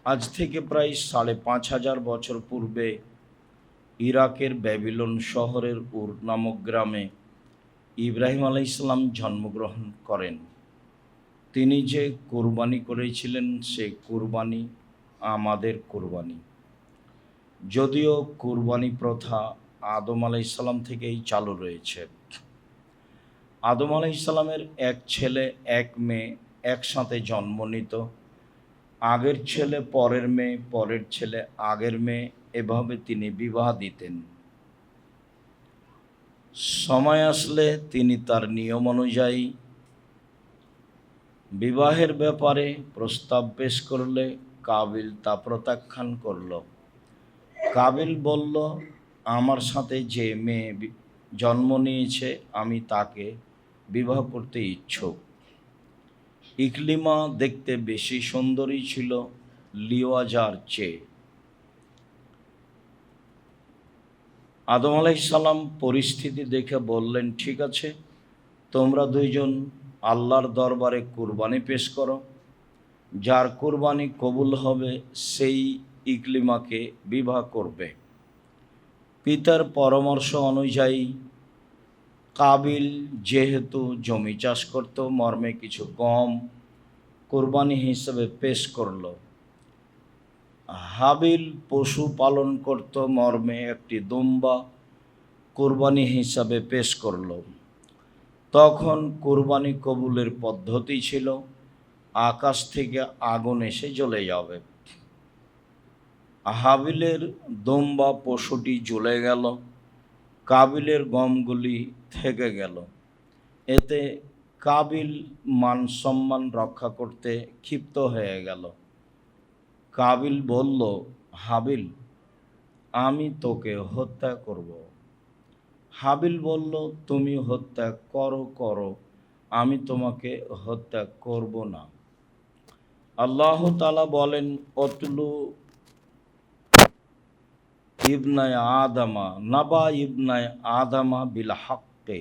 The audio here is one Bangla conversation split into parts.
আজ থেকে প্রায় ৫,৫০০ বছর পূর্বে ইরাকের ব্যাবিলন শহরের উর নামক গ্রামে ইব্রাহিম আলাইহিসসালাম জন্মগ্রহণ করেন। তিনি যে কুরবানি করেছিলেন সে কুরবানি আমাদের কুরবানি। যদিও কুরবানি প্রথা আদম আলাইহিসসালাম থেকেই চালু রয়েছে। আদম আলাইহিসসালামের এক ছেলে এক মেয়ে একসাথে জন্ম নিত। আগের ছেলে পরের মেয়ে, পরের ছেলে আগের মেয়ে, এভাবে তিনি বিবাহ দিতেন। সময় আসলে তিনি তার নিয়ম অনুযায়ী বিবাহের ব্যাপারে প্রস্তাব পেশ করলে কাবিল তা প্রত্যাখ্যান করল। কাবিল বলল, আমার সাথে যে মেয়ে জন্ম নিয়েছে আমি তাকে বিবাহ করতে ইচ্ছুক। ইকলিমা দেখতে বেশি সুন্দরী ছিল লিওয়াজার চেয়ে। আদম আলাইহিসসালাম পরিস্থিতি দেখে বললেন, ঠিক আছে, তোমরা দুইজন আল্লাহর দরবারে কুরবানি পেশ করো। যার কুরবানি কবুল হবে সেই ইকলিমাকে বিবাহ করবে। পিতার পরামর্শ অনুযায়ী কাবিল যেহেতু জমি চাষ করত, মর্মে কিছু গম কুরবানি হিসেবে পেশ করল। হাবিল পশু পালন করত, মর্মে একটি দুম্বা কুরবানি হিসাবে পেশ করল। তখন কুরবানি কবুলের পদ্ধতি ছিল আকাশ থেকে আগুন এসে জ্বলে যাবে। হাবিলের দুম্বা পশুটি জ্বলে গেল, কাবিলের গমগুলি থেকে গেল। এতে কাবিল মান সম্মান রক্ষা করতে ক্ষিপ্ত হয়ে গেল। কাবিল বলল, হাবিল, আমি তোকে হত্যা করব। হাবিল বলল, তুমি হত্যা করো, আমি তোমাকে হত্যা করব না। আল্লাহ তাআলা বলেন, অতলু ইবনায় আদামা নাবা ইবনায় আদামা বিল হাক্কে।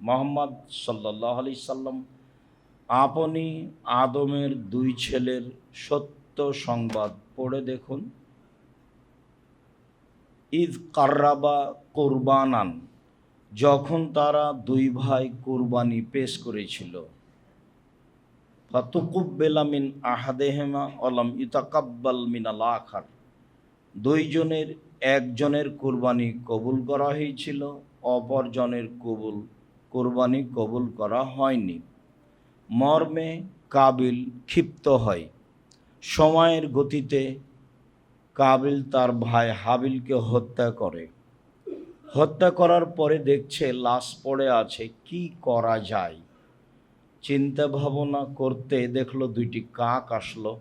মুহাম্মদ সাল্লাল্লাহু আলাইহি সাল্লাম আপনি আদমের দুই ছেলের সত্য সংবাদ পড়ে দেখুন। ঈদ কাররাবা কুরবানান, যখন তারা দুই ভাই কুরবানি পেশ করেছিল। ফাতুকুব্বিলা মিন আহাদিহিমা ওয়ালাম ইউতাকাব্বাল মিনাল আখার, দুইজনের একজনের কুরবানি কবুল করা হয়েছিল, অপরজনের কুরবানি কবুল করা হয়নি। মর্মে কাবিল ক্ষিপ্ত হয়। সময়ের গতিতে কাবিল তার ভাই হাবিলকে হত্যা করে। হত্যা করার পরে দেখছে লাশ পড়ে আছে, কি করা যায়। চিন্তা ভাবনা করতে দেখলো দুইটি কাক আসলো,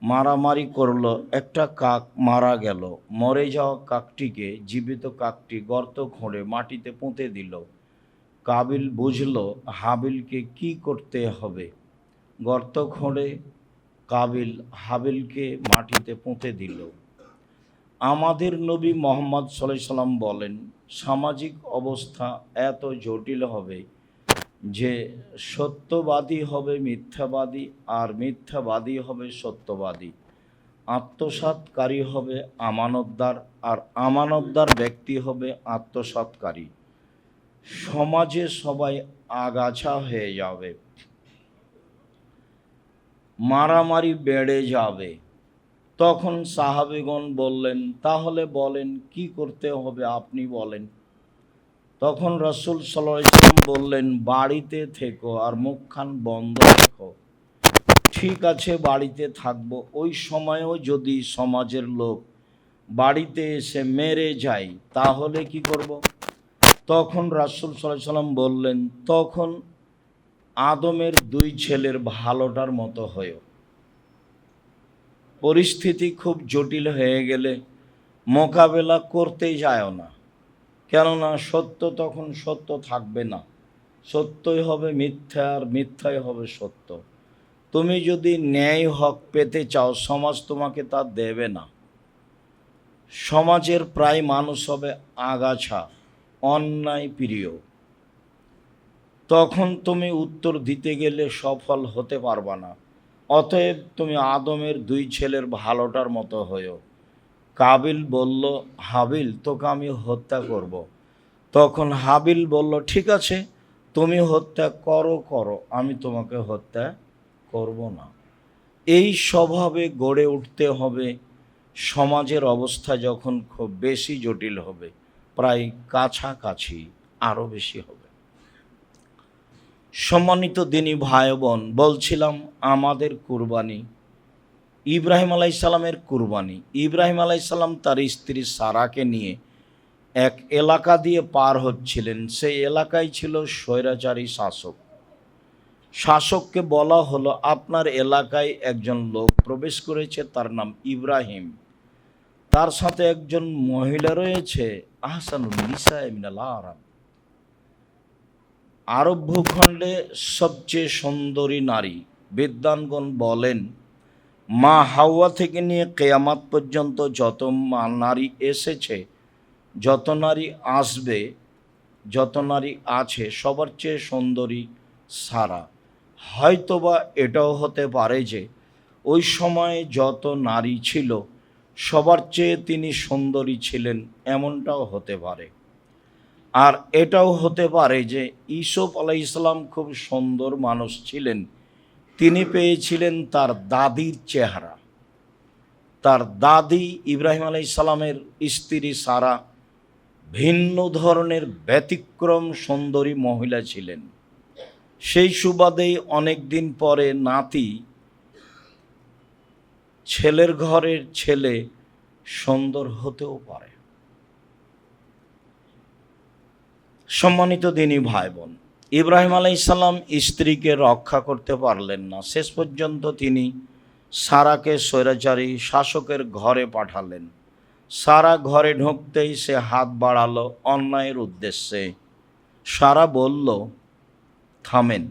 মারামারি করলো। একটা কাক মারা গেল। মরে যাওয়া কাকটিকে জীবিত কাকটি গর্ত খুঁড়ে মাটিতে পুঁতে দিল। কাবিল বুঝল হাবিলকে কি করতে হবে। গর্ত খুঁড়ে কাবিল হাবিলকে মাটিতে পুঁতে দিল। আমাদের নবী মুহাম্মদ সাল্লাল্লাহু আলাইহি সাল্লাম বলেন, সামাজিক অবস্থা এত জটিল হবে যে সত্যবাদী হবে মিথ্যাবাদী, আর মিথ্যাবাদী হবে সত্যবাদী। আত্মসাৎকারী হবে আমানতদার, আর আমানতদার ব্যক্তি হবে আত্মসাৎকারী। সমাজে সবাই আগাছা হয়ে যাবে, মারামারি বেড়ে যাবে। তখন সাহাবীগণ বললেন, তাহলে বলেন কি করতে হবে, আপনি বলেন। তখন রাসূল সাল্লাল্লাহু আলাইহি ওয়াসাল্লাম বললেন, বাড়িতে থেকো আর মুখখান বন্ধ রেখো। ঠিক আছে, বাড়িতে থাকবো। ওই সময়ও যদি সমাজের লোক বাড়িতে এসে মেরে যায় তাহলে কি করব? তখন রাসূল সাল্লাল্লাহু আলাইহি ওয়াসাল্লাম বললেন, তখন আদমের দুই ছেলের ভালোটার মতো হয়েও। পরিস্থিতি খুব জটিল হয়ে গেলে মোকাবেলা করতেই যায় না, কেননা সত্য তখন সত্য থাকবে না, সত্যই হবে মিথ্যা, আর মিথ্যাই হবে সত্য। তুমি যদি ন্যায় হক পেতে চাও, সমাজ তোমাকে তা দেবে না। সমাজের প্রায় মানুষ হবে আগাছা, অন্যায় প্রিয়। তখন তুমি উত্তর দিতে গেলে সফল হতে পারবা না। অতএব তুমি আদমের দুই ছেলের ভালোটার মতো হয়েও। কাবিল বলল, হাবিল, তোকে আমি হত্যা করব। তখন হাবিল বলল, ঠিক আছে, তুমি হত্যা করো, আমি তোমাকে হত্যা করব না। এই স্বভাবে গড়ে উঠতে হবে। সমাজের অবস্থা যখন খুব বেশি জটিল হবে, প্রায় কাছাকাছি আরও বেশি হবে। সম্মানিত দিনী ভাই বোন, বলছিলাম আমাদের কুরবানি, ইব্রাহিম আলাইসাল্লামের কুরবানি। ইব্রাহিম আলাইসাল্লাম তার স্ত্রী সারাকে নিয়ে এক এলাকা দিয়ে পার হচ্ছিলেন। সেই এলাকায় ছিল স্বৈরাচারী শাসক। শাসককে বলা হলো, আপনার এলাকায় একজন লোক প্রবেশ করেছে, তার নাম ইব্রাহিম, তার সাথে একজন মহিলা রয়েছে, আহসানুন নিসা মিনাল আরব, আরব ভূখণ্ডে সবচেয়ে সুন্দরী নারী। বিদ্বানগণ বলেন, মা হাওয়া থেকে নিয়ে কেয়ামাত পর্যন্ত যত নারী এসেছে, যত নারী আসবে, যত নারী আছে, সবার চেয়ে সুন্দরী সারা। হয়তোবা এটাও হতে পারে যে ওই সময়ে যত নারী ছিল সবার চেয়ে তিনি সুন্দরী ছিলেন, এমনটাও হতে পারে। আর এটাও হতে পারে যে ইউসুফ আলাইহিসসালাম খুব সুন্দর মানুষ ছিলেন, তিনি পেয়েছিলেন তার দাদির চেহারা। তার দাদি ইব্রাহিম আলাইহিসসালামের স্ত্রী সারা ভিন্ন ধরনের ব্যতিক্রম সুন্দরী মহিলা ছিলেন। সেই সুবাদেই অনেক দিন পরে নাতি, ছেলের ঘরের ছেলে সুন্দর হতেও পারে। সম্মানিত দিনী ভাই বোন, ইব্রাহিম আলাইহিসসালাম স্ত্রীকে রক্ষা করতে পারলেন না। শেষ পর্যন্ত তিনি সারাকে স্বৈরাচারী শাসকের ঘরে পাঠালেন। সারা ঘরে ঢুকতেই সে হাত বাড়ালো অন্যায়ের উদ্দেশ্যে। সারা বলল, থামেন,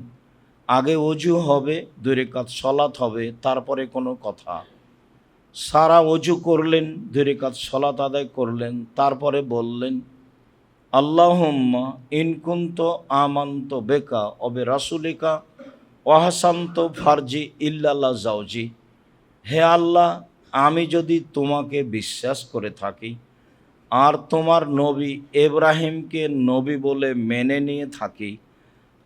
আগে অজু হবে, 2 রাকাত সলাত হবে, তারপরে কোনো কথা। সারা অজু করলেন, 2 রাকাত সলাত আদায় করলেন, তারপরে বললেন, আল্লাহুম্মা ইন কুনতু আমানতু বিকা ওয়া বিরাসূলিকা ওয়া হাসানতু ফারজি ইল্লাল্লাহ জাওজি। হে আল্লাহ, আমি যদি তোমাকে বিশ্বাস করে থাকি আর তোমার নবী ইব্রাহিমকে নবী বলে মেনে নিয়ে থাকি,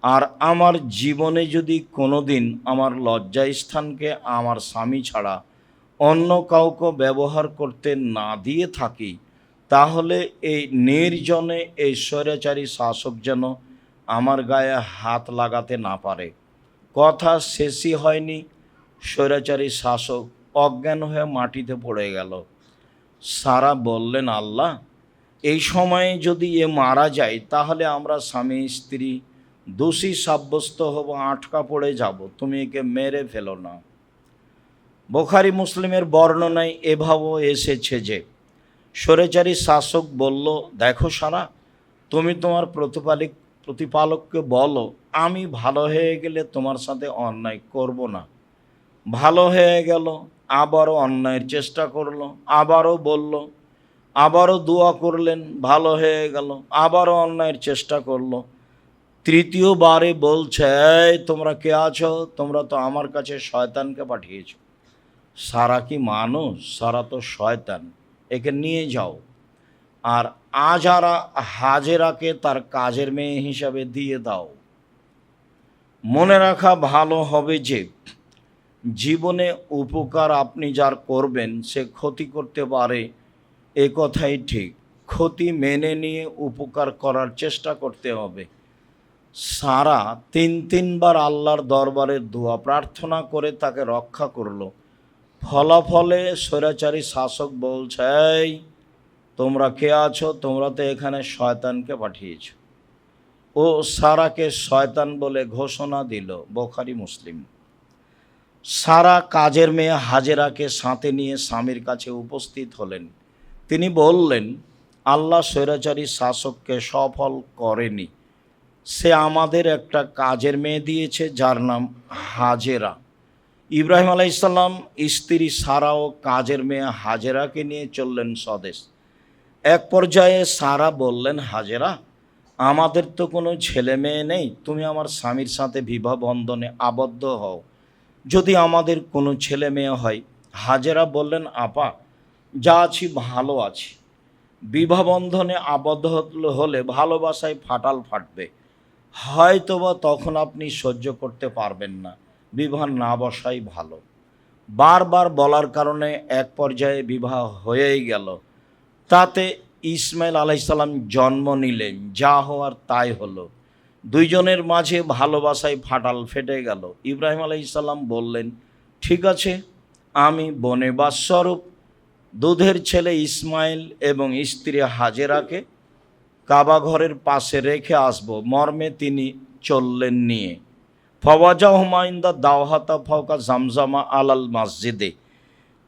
আর আমার জীবনে যদি কোনো দিন আমার লজ্জাস্থানকে আমার স্বামী ছাড়া অন্য কাউকে ব্যবহার করতে না দিয়ে থাকি, তাহলে এই নির্জনে এই স্বৈরাচারী শাসক যেন আমার গায়ে হাত লাগাতে না পারে। কথা শেষই হয়নি, স্বৈরাচারী শাসক অজ্ঞান হয়ে মাটিতে পড়ে গেল। সারা বললেন, আল্লাহ, এই সময়ে যদি এ মারা যায় তাহলে আমরা স্বামী স্ত্রী দোষী সাব্যস্ত হব, আটকা পড়ে যাব, তুমি একে মেরে ফেলো না। বুখারী মুসলিমের বর্ণনায় এভাবেও এসেছে যে স্বৈরাচারী শাসক বলল, দেখো সারা, তুমি তোমার প্রতিপালককে বলো আমি ভালো হয়ে গেলে তোমার সাথে অন্যায় করব না। ভালো হয়ে গেল, আবারও অন্যায়ের চেষ্টা করলো, আবারও বলল, আবারও দোয়া করলেন, ভালো হয়ে গেল, আবারও অন্যায়ের চেষ্টা করলো। তৃতীয়বারে বলছে, এই তোমরা কে আছো? তোমরা তো আমার কাছে শয়তানকে পাঠিয়েছো। সারা কি মানুষ? সারা তো শয়তান, একে নিয়ে যাও। আর হাজেরাকে তার কাজের মেয়ে হিসাবে দিয়ে দাও। মনে রাখা ভালো হবে যে জীবনে উপকার আপনি যার করবেন সে ক্ষতি করতে পারে, এ কথাই ঠিক। ক্ষতি মেনে নিয়ে উপকার করার চেষ্টা করতে হবে। সারা 3বার আল্লাহর দরবারে দোয়া প্রার্থনা করে তাকে রক্ষা করলো। ফলাফলে স্বৈরাচারী শাসক বলছে, এই তোমরা কে আছো? তোমরা তো এখানে শয়তানকে পাঠিয়েছ। ও সারাকে শয়তান বলে ঘোষণা দিল। বুখারী মুসলিম। সারা কাজের মেয়ে হাজেরাকে সাথে নিয়ে স্বামীর কাছে উপস্থিত হলেন। তিনি বললেন, আল্লাহ স্বৈরাচারী শাসককে সফল করেনি, সে আমাদের একটা কাজের মেয়ে দিয়েছে যার নাম হাজেরা। ইব্রাহিম আলাইহিসসালাম স্ত্রী সারা ও কাজের মেয়ে হাজেরাকে নিয়ে চললেন স্বদেশ। এক পর্যায়ে সারা বললেন, হাজেরা, আমাদের তো কোনো ছেলে মেয়ে নেই, তুমি আমার স্বামীর সাথে বিবাহ বন্ধনে আবদ্ধ হও। যদি আমাদের কোনো ছেলে মেয়ে হয়। হাজেরা বললেন, আপা যা আছি ভালো আছি, বিবাহ বন্ধনে আবদ্ধ হলে ভালোবাসায় ফাটাল ফাটবে, হয়তোবা তখন আপনি সহ্য করতে পারবেন না, বিবাহ না বসাই ভালো। বারবার বলার কারণে এক পর্যায়ে বিবাহ হয়েই গেল। তাতে ইসমাইল আলাইসাল্লাম জন্ম নিলেন, যা হওয়ার তাই হলো। দুইজনের মাঝে ভালোবাসায় ফাটাল ফেটে গেল। ইব্রাহিম আলাইসাল্লাম বললেন, ঠিক আছে, আমি বনেবাস স্বরূপ দুধের ছেলে ইসমাইল এবং স্ত্রী হাজেরাকে কাবা ঘরের পাশে রেখে আসব। মর্মে তিনি চললেন নিয়ে। ফওয়াজা হুমায়ুন্দা দাওহাতা ফওকা জামজামা আলাল মসজিদে,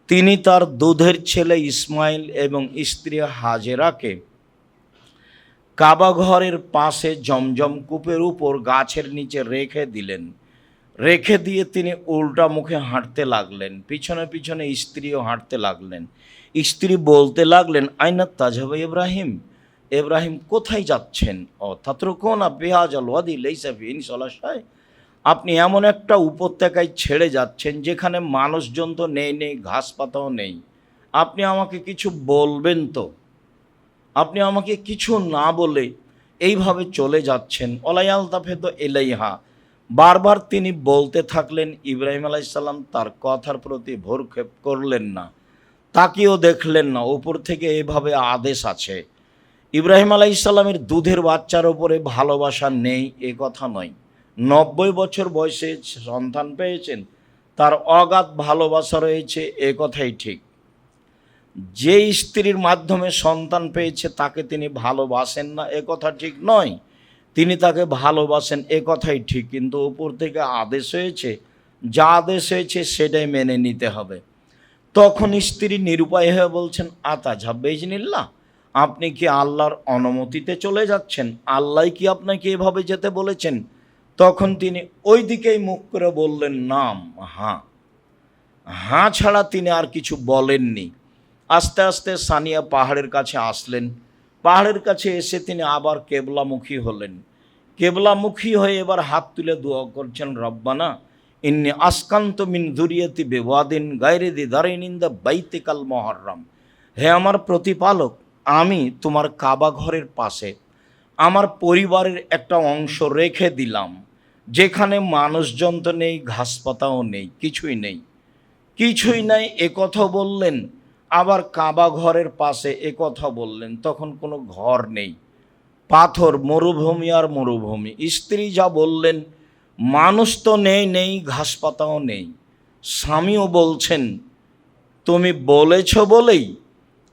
তিনি তার দুধের ছেলে ইসমাইল এবং স্ত্রী হাজেরাকে কাবা ঘরের পাশে জমজম কূপের উপর গাছের নিচে রেখে দিলেন। রেখে দিয়ে তিনি উল্টা মুখে হাঁটতে লাগলেন, পিছনে পিছনে স্ত্রীও হাঁটতে লাগলেন। স্ত্রী বলতে লাগলেন, আইনা তাজহাবা ইব্রাহিম, ইব্রাহিম কোথায় যাচ্ছেন? ও তাতরুকুনা বিহাজাল ওয়াদি লাইসা ফিহি সালাসায়, আপনি এমন একটা উপত্যকায় ছেড়ে যাচ্ছেন যেখানে মানুষজন তো নেই, ঘাস পাতাও নেই। আপনি আমাকে কিছু বলবেন তো? আপনি আমাকে কিছু না বলে এইভাবে চলে যাচ্ছেন। ওলাইয়াল তাফেদ এলাইহা, বারবার তিনি বলতে থাকলেন। ইব্রাহিম আলাইসাল্লাম তার কথার প্রতি ভ্রুক্ষেপ করলেন না, তাকিয়েও দেখলেন না। উপর থেকে এইভাবে আদেশ আছে। ইব্রাহিম আলাইসাল্লামের দুধের বাচ্চার ওপরে ভালোবাসা নেই এ কথা নয়। 90 বছর বয়সে সন্তান পেয়েছেন, তার অগাধ ভালোবাসা রয়েছে এ কথাই ঠিক। যে স্ত্রীর মাধ্যমে সন্তান পেয়েছে তাকে তিনি ভালোবাসেন না এ কথা ঠিক নয়, তিনি তাকে ভালোবাসেন এ কথাই ঠিক। কিন্তু উপর থেকে আদেশ হয়েছে, যা আদেশ হয়েছে সেটাই মেনে নিতে হবে। তখন স্ত্রী নিরুপায় হয়ে বলছেন, আতাজহাব বিইজনিল্লাহ, আপনি কি আল্লাহর অনুমতিতে চলে যাচ্ছেন? আল্লাহ কি আপনাকে এভাবে যেতে বলেছেন? তখন তিনি ওই দিকেই মুখ করে বললেন, নাম, হাঁ। হাঁ ছাড়া তিনি আর কিছু বলেননি। আস্তে আস্তে সানিয়া পাহাড়ের কাছে আসলেন। পাহাড়ের কাছে এসে তিনি আবার কেবলামুখী হলেন। কেবলামুখী হয়ে এবার হাত তুলে দোয়া করছেন, রব্বানা ইন্নি আসকান্ত মিন যুরিয়াতি বিওয়াদিন গায়রি দি দারিন ইনদা বাইতিকাল মুহাররম, হে আমার প্রতিপালক, আমি তোমার কাবা ঘরের পাশে আমার পরিবারের একটা অংশ রেখে দিলাম, যেখানে মানুষজন তো নেই, ঘাসপাতাও নেই, কিছুই নাই এ কথা বললেন। আবার কাবা ঘরের পাশে এ কথা বললেন, তখন কোনো ঘর নেই, পাথর, মরুভূমি আর মরুভূমি। স্ত্রী যা বললেন, মানুষ তো নেই, ঘাসপাতাও নেই। স্বামীও বলছেন, তুমি বলেছ বলেই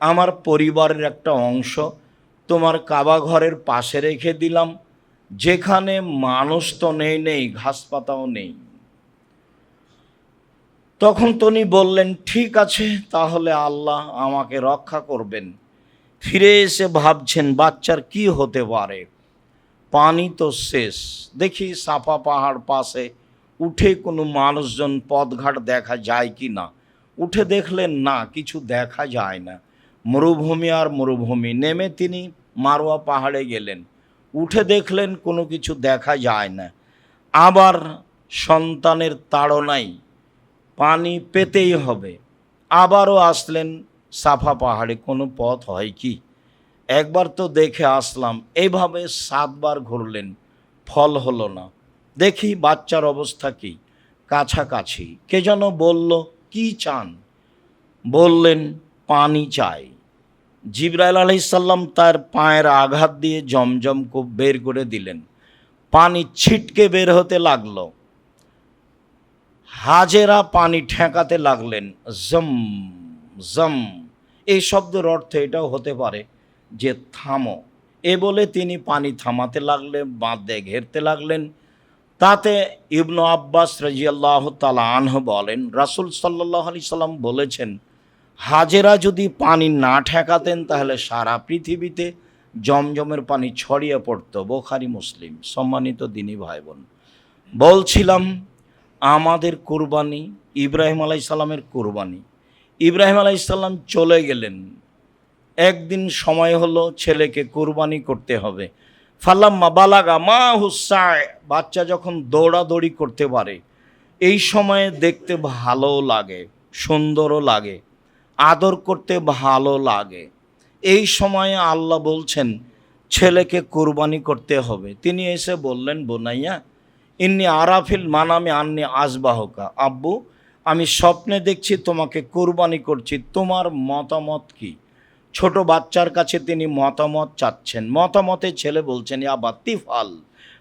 আমার পরিবারের একটা অংশ তোমার কাবা ঘরের পাশে রেখে দিলাম, যেখানে মানুষ তো নেই, ঘাসপাতাও নেই। তখন তিনি বললেন, ঠিক আছে, তাহলে আল্লাহ আমাকে রক্ষা করবেন। ফিরে এসে ভাবছেন বাচ্চার কি হতে পারে, পানি তো শেষ। দেখি সাফা পাহাড় পাশে উঠে কোনো মানুষজন পথঘাট দেখা যায় কি না। উঠে দেখলেন না, কিছু দেখা যায় না, মরুভূমি আর মরুভূমি। নেমে তিনি মারোয়া পাহাড়ে গেলেন, উঠে দেখলেন কোনো কিছু দেখা যায় না। আবার সন্তানের তাড়নায় পানি পেতেই হবে। আবারও আসলেন সাফা পাহাড়ে, কোনো পথ হয় কি, একবার তো দেখে আসলাম। এইভাবে 7 বার ঘুরলেন, ফল হলো না। দেখি বাচ্চার অবস্থা কি, কাছাকাছি কে যেন বলল, কি চান? বললেন, পানি চাই। জিবরাইল আলাইহিসসালাম তার পায়ের আঘাত দিয়ে জমজম কূপ বের করে দিলেন, পানি ছিটকে বের হতে লাগলো। হাজেরা পানি ঠেকাতে লাগলেন, জম জম। এই শব্দের অর্থ এটাও হতে পারে যে থামো। এ বলে তিনি পানি থামাতে লাগলেন, বাঁধে ঘেরতে লাগলেন। তাতে ইবনু আব্বাস রাদিয়াল্লাহু তাআলা আনহু বলেন, রাসূল সাল্লাল্লাহু আলাইহি সাল্লাম বলেছেন, হাজেরা যদি পানি না ঠেকাতেন তাহলে সারা পৃথিবীতে জমজমের পানি ছড়িয়ে পড়তো। বুখারী মুসলিম। সম্মানিত দিনী ভাই বোন, বলছিলাম আমাদের কুরবানি ইব্রাহিম আলাইহিস সালামের কুরবানি। ইব্রাহিম আলাইহিস সালাম চলে গেলেন, একদিন সময় হলো ছেলেকে কুরবানি করতে হবে। ফালাম্মা বালাগা মা হুসায়, বাচ্চা যখন দৌড়াদৌড়ি করতে পারে, এই সময়ে দেখতে ভালো লাগে, সুন্দরও লাগে, আদর করতে ভালো লাগে। এই সময়ে আল্লাহ বলছেন ছেলেকে কুরবানি করতে হবে। তিনি এসে বললেন, বোনাইয়া ইন্নি আরাফিল মানামে আন্নি আসবাহকা, আব্বু আমি স্বপ্নে দেখছি তোমাকে কুরবানি করছি, তোমার মতামত কি? ছোট বাচ্চার কাছে তিনি মতামত চাচ্ছেন। মতামতে ছেলে বলছেন, ইয়া বাতিফাল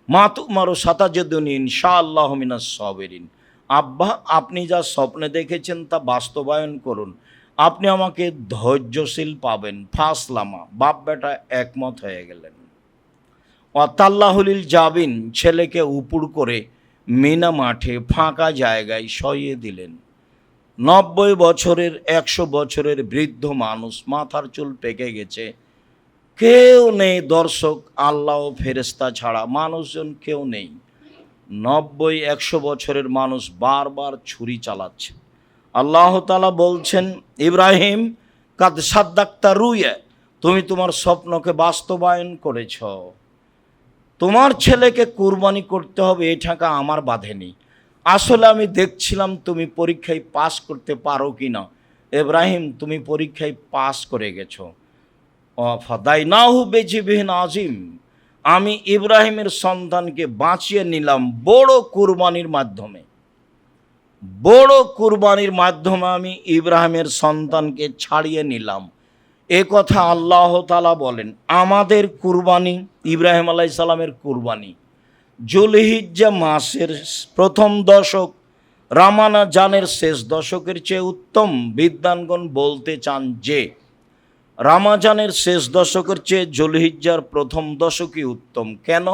মা তুমারু সাতাজেদুনি ইনশাআল্লাহ মিনাস সাবিরিন। আব্বা আপনি যা স্বপ্নে দেখেছেন তা বাস্তবায়ন করুন, আপনি আমাকে ধৈর্যশীল পাবেন। ফাসলামা, বাপ বেটা একমত হয়ে গেলেন। অতাল্লাহুলিল জাবিন, ছেলেকে উপুড় করে মিনা মাঠে ফাঁকা জায়গায় সইয়ে দিলেন। 90 বছরের 100 বছরের বৃদ্ধ মানুষ, মাথার চুল পেকে গেছে, কেউ নেই দর্শক, আল্লাহ ও ফেরেশতা ছাড়া মানুষজন কেউ নেই। 90-100 বছরের মানুষ বারবার ছুরি চালাচ্ছে। আল্লাহ তাআলা বলছেন, ইব্রাহিম কাদ সাদ্দাক্তা রুয়া, তুমি তোমার স্বপ্নকে বাস্তবায়ন করেছ। তোমার ছেলেকে কুরবানি করতে হবে এই ঠাঁকা আমার বাঁধেনি। আসলে আমি দেখছিলাম তুমি পরীক্ষায় পাস করতে পারো কি না। ইব্রাহিম তুমি পরীক্ষায় পাস করে গেছো। ফাদাইনাহু বিজিবিহিন আজিম, আমি ইব্রাহিমের সন্তানকে বাঁচিয়ে নিলাম বড় কুরবানির মাধ্যমে। বড় কুরবানির মাধ্যমে আমি ইব্রাহিমের সন্তানকে ছাড়িয়ে নিলাম। এ কথা আল্লাহ তাআলা বলেন। আমাদের কুরবানি, ইব্রাহিম আলাইহিস সালামের কুরবানি জুলহিজ্জা মাসের প্রথম দশক, রামাজানের শেষ দশকের চেয়ে উত্তম। বিদ্বানগণ বলতে চান যে রামাজানের শেষ দশকের চেয়ে জুলহিজ্জার প্রথম দশকই উত্তম। কেন?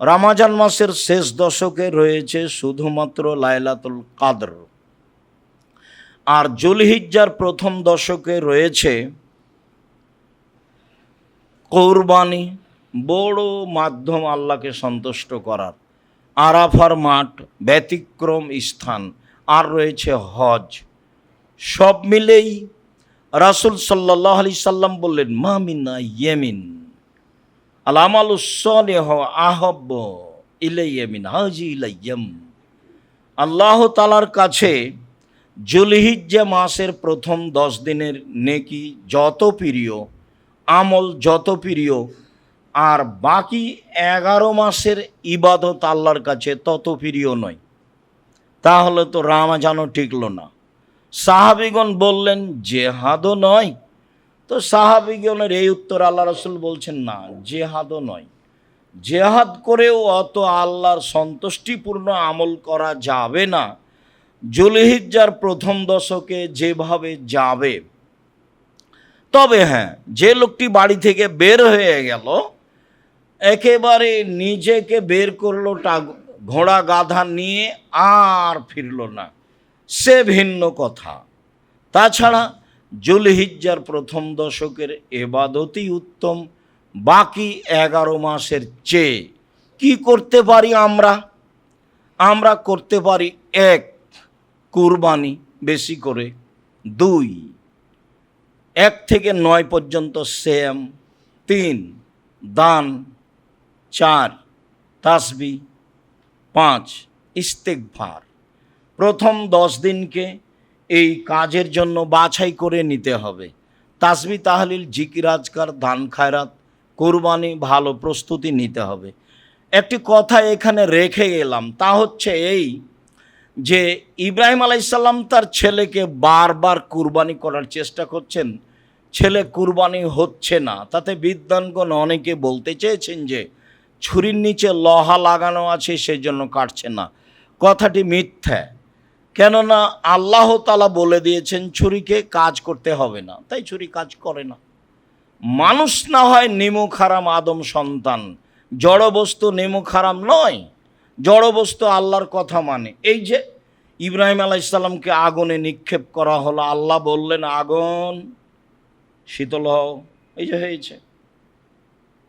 রামাজান মাসের শেষ দশকে রয়েছে শুধুমাত্র লাইলাতুল কাদর, আর জুলহিজ্জার প্রথম দশকে রয়েছে কুরবানি, বড় মাধ্যম আল্লাহকে সন্তুষ্ট করার। আরাফার মাঠ, ব্যতিক্রম স্থান, আর রয়েছে হজ। সব মিলেই রাসূল সাল্লাল্লাহু আলাইহি সাল্লাম বললেন, মা মিনা ইয়ামিন আল আমালুস সালিহু আহাব্বু ইলাইয়া মিন হাযিহিল আইয়াম। আল্লাহ তাআলার কাছে জুলহিজ্জা মাসের প্রথম 10 দিনের নেকি যত প্রিয়, আমল যত প্রিয়, আর বাকি 11 মাসের ইবাদত আল্লাহর কাছে তত প্রিয় নয়। তাহলে তো রামাজানও টিকল না। সাহাবীগণ বললেন, জেহাদও নয়। তো সাহাবীগণের এই উত্তর আল্লাহ রাসূল বলছেন, না জেহাদও নয়। জেহাদ করেও অত আল্লাহর সন্তুষ্টিপূর্ণ আমল করা যাবে না জুলহিজ্জার প্রথম দশকে যেভাবে যাবে। তবে হ্যাঁ, যে লোকটি বাড়ি থেকে বের হয়ে গেল, একেবারে নিজেকে বের করলো ঘোড়া গাধা নিয়ে, আর ফিরল না, সে ভিন্ন কথা। তাছাড়া জুলহিজ্জার প্রথম দশকের এবাদতই উত্তম বাকি 11 মাসের চেয়ে। কি করতে পারি আমরা করতে পারি, 1 কুরবানি বেশি করে, 2 1 থেকে 9 পর্যন্ত সিয়াম, 3 দান, 4 তাসবিহ, 5 ইস্তেগফার। প্রথম 10 দিনকে এই কাজের জন্য বাছাই করে নিতে হবে। তাসবিহ তাহলিল জিকির আজকার, দান খায়রাত, কুরবানি, ভালো প্রস্তুতি নিতে হবে। একটি কথা এখানে রেখে গেলাম, তা হচ্ছে এই যে ইব্রাহিম আলাইহিস সালাম তার ছেলেকে বারবার কুরবানি করার চেষ্টা করছেন, ছেলে কুরবানি হচ্ছে না। তাতে বিদ্বানগণ অনেকে বলতে চেয়েছেন যে ছুরির নিচে লোহা লাগানো আছে সেজন্য কাটছে না। কথাটি মিথ্যা। কেননা আল্লাহ তাআলা বলে দিয়েছেন ছুরিকে কাজ করতে হবে না, তাই ছুরি কাজ করে না। মানুষ না হয় নিমুখ হারাম আদম সন্তান, জড়বস্তু নিমুখ হারাম নয়। জড়বস্তু আল্লাহর কথা মানে। এই যে ইব্রাহিম আলাইহিস সালামকে আগুনে নিক্ষেপ করা হলো, আল্লাহ বললেন আগুন শীতল হও, এই যে হয়েছে।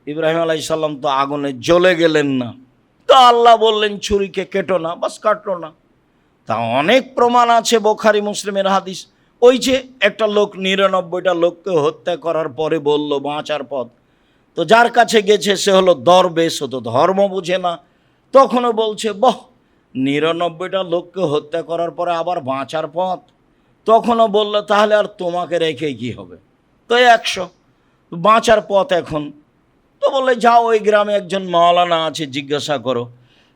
ইব্রাহিম আলাইহিস সালাম তো আগুনে জ্বলে গেলেন না, তো আল্লাহ বললেন ছুরিকে কেটো না, বাস কাটলো না। তা অনেক প্রমাণ আছে, বুখারী মুসলিমের হাদিস। ওই যে একটা লোক 99টা লোককে হত্যা করার পরে বলল বাঁচার পথ, তো যার কাছে গেছে সে হলো দরবেশ, তো ধর্ম বুঝে না। তখনও বলছে, বহ 99টা লোককে হত্যা করার পরে আবার বাঁচার পথ। তখনও বললো তাহলে আর তোমাকে রেখে কি হবে, তো 100 বাঁচার পথ এখন। তো বললে যাও, ওই গ্রামে একজন মাওলানা আছে, জিজ্ঞাসা করো।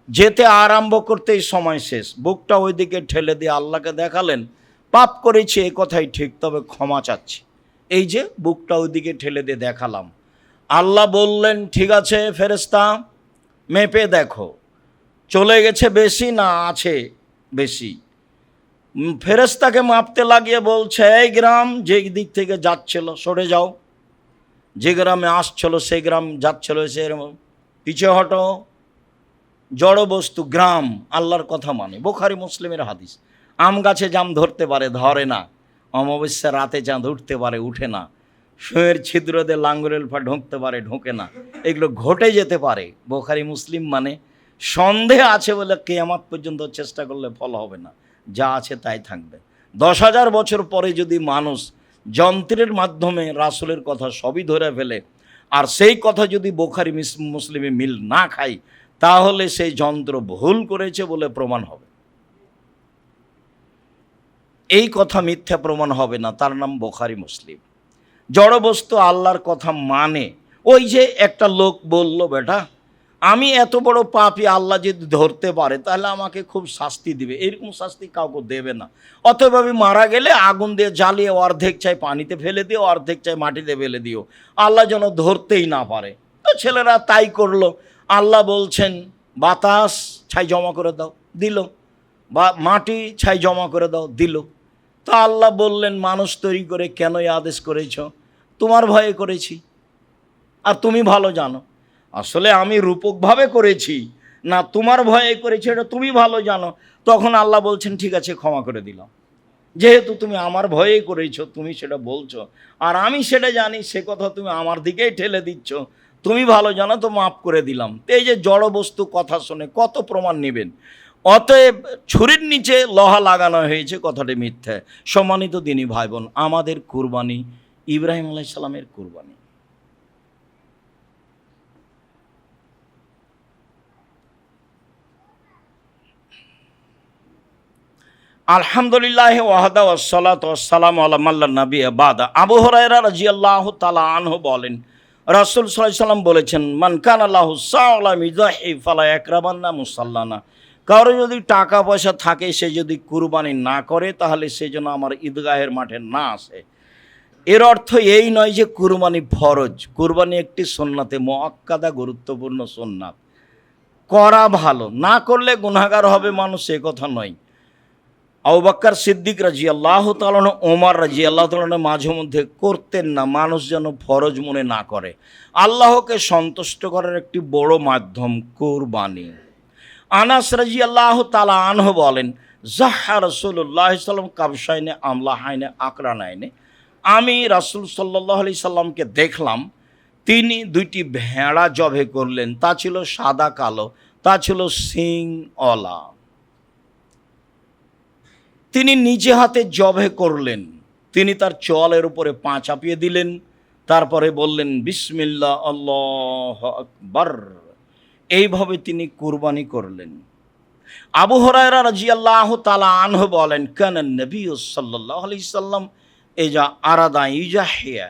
যেতে আরম্ভ করতেই সময় শেষ। বুকটা ওইদিকে ঠেলে দিয়ে আল্লাহকে দেখালেন, পাপ করেছি এ কথাই ঠিক, তবে ক্ষমা চাচ্ছি। এই যে বুকটা ওইদিকে ঠেলে দিয়ে দেখালাম। আল্লাহ বললেন ঠিক আছে ফেরেশতা, মেপে দেখো চলে গেছে বেশি না আছে বেশি। ফেরেশতাকে মাপতে লাগিয়ে বলছে, এই গ্রাম যে দিক থেকে যাচ্ছিল সরে যাও, যে গ্রামে আসছিল সেই গ্রাম যাচ্ছিল সে পিছিয়ে হটো। জড় বস্তু গ্রাম আল্লাহর কথা মানে, বুখারী মুসলিমের হাদিস। আম গাছে জাম ধরতে পারে, ধরে না। অমাবস্যা রাতে চাঁদ উঠতে পারে, উঠে না। শুঁয়ের ছিদ্র দিয়ে লাঙ্গলের ফা ঢুকতে পারে, ঢোকে না। এগুলো ঘটে যেতে পারে। বুখারী মুসলিম মানে সন্দেহ আছে বলে কিয়ামত পর্যন্ত চেষ্টা করলে ফল হবে না, যা আছে তাই থাকবে। 10,000 বছর পরে যদি মানুষ যন্ত্রের মাধ্যমে রাসূলের কথা সবই ধরে ফেলে, আর সেই কথা যদি বুখারী মুসলিমে মিল না খায়, তাহলে সেই যন্ত্র ভুল করেছে বলে প্রমাণ হবে। এই কথা মিথ্যা প্রমাণ হবে না, তার নাম বুখারী মুসলিম। জড়বস্তু আল্লাহর কথা মানে। ওই যে একটা লোক বলল, বেটা আমি এত বড় পাপী, আল্লাহ যদি ধরতে পারে তাহলে আমাকে খুব শাস্তি দিবে। এরকম শাস্তি কাউকে দেবে না। অতএব আমি মারা গেলে আগুন দিয়ে জ্বালিয়ে অর্ধেক চাই পানিতে ফেলে দিও, অর্ধেক চাই মাটিতে ফেলে দিও, আল্লাহ যেন ধরতেই না পারে। তো ছেলেরা তাই করলো। আল্লাহ বলছেন বাতাস ছাই জমা করে দাও, দিল। বা মাটি ছাই জমা করে দাও, দিল। তা আল্লাহ বললেন, মানুষ তৈরি করে কেন এই আদেশ করেছ? তোমার ভয়ে করেছি, আর তুমি ভালো জানো। আসলে আমি রূপকভাবে করেছি না তোমার ভয়ে করেছি, এটা তুমি ভালো জানো। তখন আল্লাহ বলছেন ঠিক আছে ক্ষমা করে দিলাম, যেহেতু তুমি আমার ভয়েই করেছো, তুমি সেটা বলছো, আর আমি সেটা জানি, সে কথা তুমি আমার দিকেই ঠেলে দিচ্ছ, তুমি ভালো জানো, তো মাফ করে দিলাম। এই যে জড় বস্তু কথা শুনে কত প্রমাণ নেবেন? অতএব ছুরির নিচে লোহা লাগানো হয়েছে, কথাটি মিথ্যা। সম্মানিত দিনী ভাই বোন, আমাদের কুরবানি ইব্রাহিম আলাইহিস সালামের কুরবানি। আলহামদুলিল্লাহ ওয়াহদা ওয়াসসালাতু ওয়াসসালামু আলা মাল্লা নবী বাদা। আবু হুরায়রা রাদিয়াল্লাহু তাআলা আনহু বলেন, রাসূল সাল্লাল্লাহু আলাইহি সাল্লাম বলেছেন, মান কানা লাহু সাওলা মিযাহি ফালা ইয়াকরাবান্না মুসাল্লানা। কারো যদি টাকা পয়সা থাকে, সে যদি কুরবানি না করে, তাহলে সে যেন আমার ঈদগাহের মাঠে না আসে। এর অর্থ এই নয় যে কুরবানি ফরজ। কুরবানি একটি সুন্নাতে মুআক্কাদা, গুরুত্বপূর্ণ সুন্নাত। করা ভালো, না করলে গুনাহগার হবে মানুষ, সে কথা নয়। আবু বকর সিদ্দিক রাদিয়াল্লাহু তাআলা, ওমর রাদিয়াল্লাহু তাআলা মাঝে মধ্যে করতেন না, মানুষ যেন ফরজ মনে না করে। আল্লাহকে সন্তুষ্ট করার একটি বড় মাধ্যম কুরবানি। আনাস রাদিয়াল্লাহু তাআলা আনহু বলেন, জাহা রাসূলুল্লাহ সাল্লাল্লাহু আলাইহি ওয়াসাল্লাম কাবশাইনে আমলাহাইনে আকরানাইনে। আমি রাসূল সাল্লাল্লাহু আলাইহি সাল্লামকে দেখলাম, তিনি 2টি ভেড়া জবে করলেন। তা ছিল সাদা কালো, তা ছিল সিংওয়ালা। তিনি নিজে হাতে জবে করলেন। তিনি তার চোয়ালের উপরে পা চাপিয়ে দিলেন, তারপরে বললেন বিসমিল্লাহ আল্লাহু আকবার। এইভাবে তিনি কুরবানি করলেন। আবু হুরায়রা রাদিয়াল্লাহু তাআলা আনহু বলেন, কানা নবী সাল্লাল্লাহু আলাইহি সাল্লাম ইজা আরাদা ইজাহিয়া।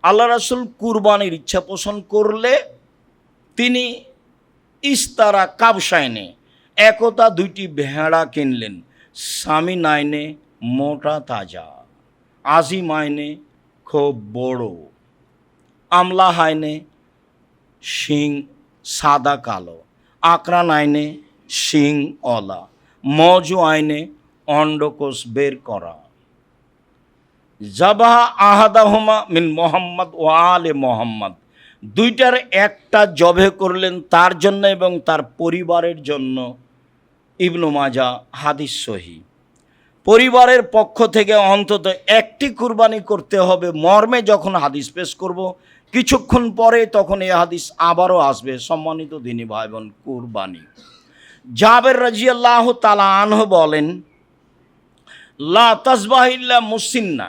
আল্লাহ রাসূল কুরবানির ইচ্ছা পোষণ করলে তিনি ইস্তারা কাবশাইনে, একতা 2টি ভেড়া কিনলেন। স্বামী নাইনে মোটা তাজা, আজিম আইনে খুব বড়, আমলা হাইনে শিং সাদা কালো, আকরান আইনে শিং অলা, মজু আইনে অন্ডকোষ বের করা। জাবাহ আহাদাহুমা মিন মোহাম্মদ ও আলে মোহাম্মদ। 2টার একটা জবে করলেন তার জন্য এবং তার পরিবারের জন্য। ইবনু মাজা, হাদিস সহি। পরিবারের পক্ষ থেকে অন্তত একটি কুরবানি করতে হবে মর্মে যখন হাদিস পেশ করব, কিছুক্ষণ পরে তখন এই হাদিস আবারও আসবে। সম্মানিত দিনী ভাই বোন, কুরবানি। জাবের রাদিয়াল্লাহু তাআলা আনহু বলেন, লা তাসবাহ ইল্লা মুসিন্না।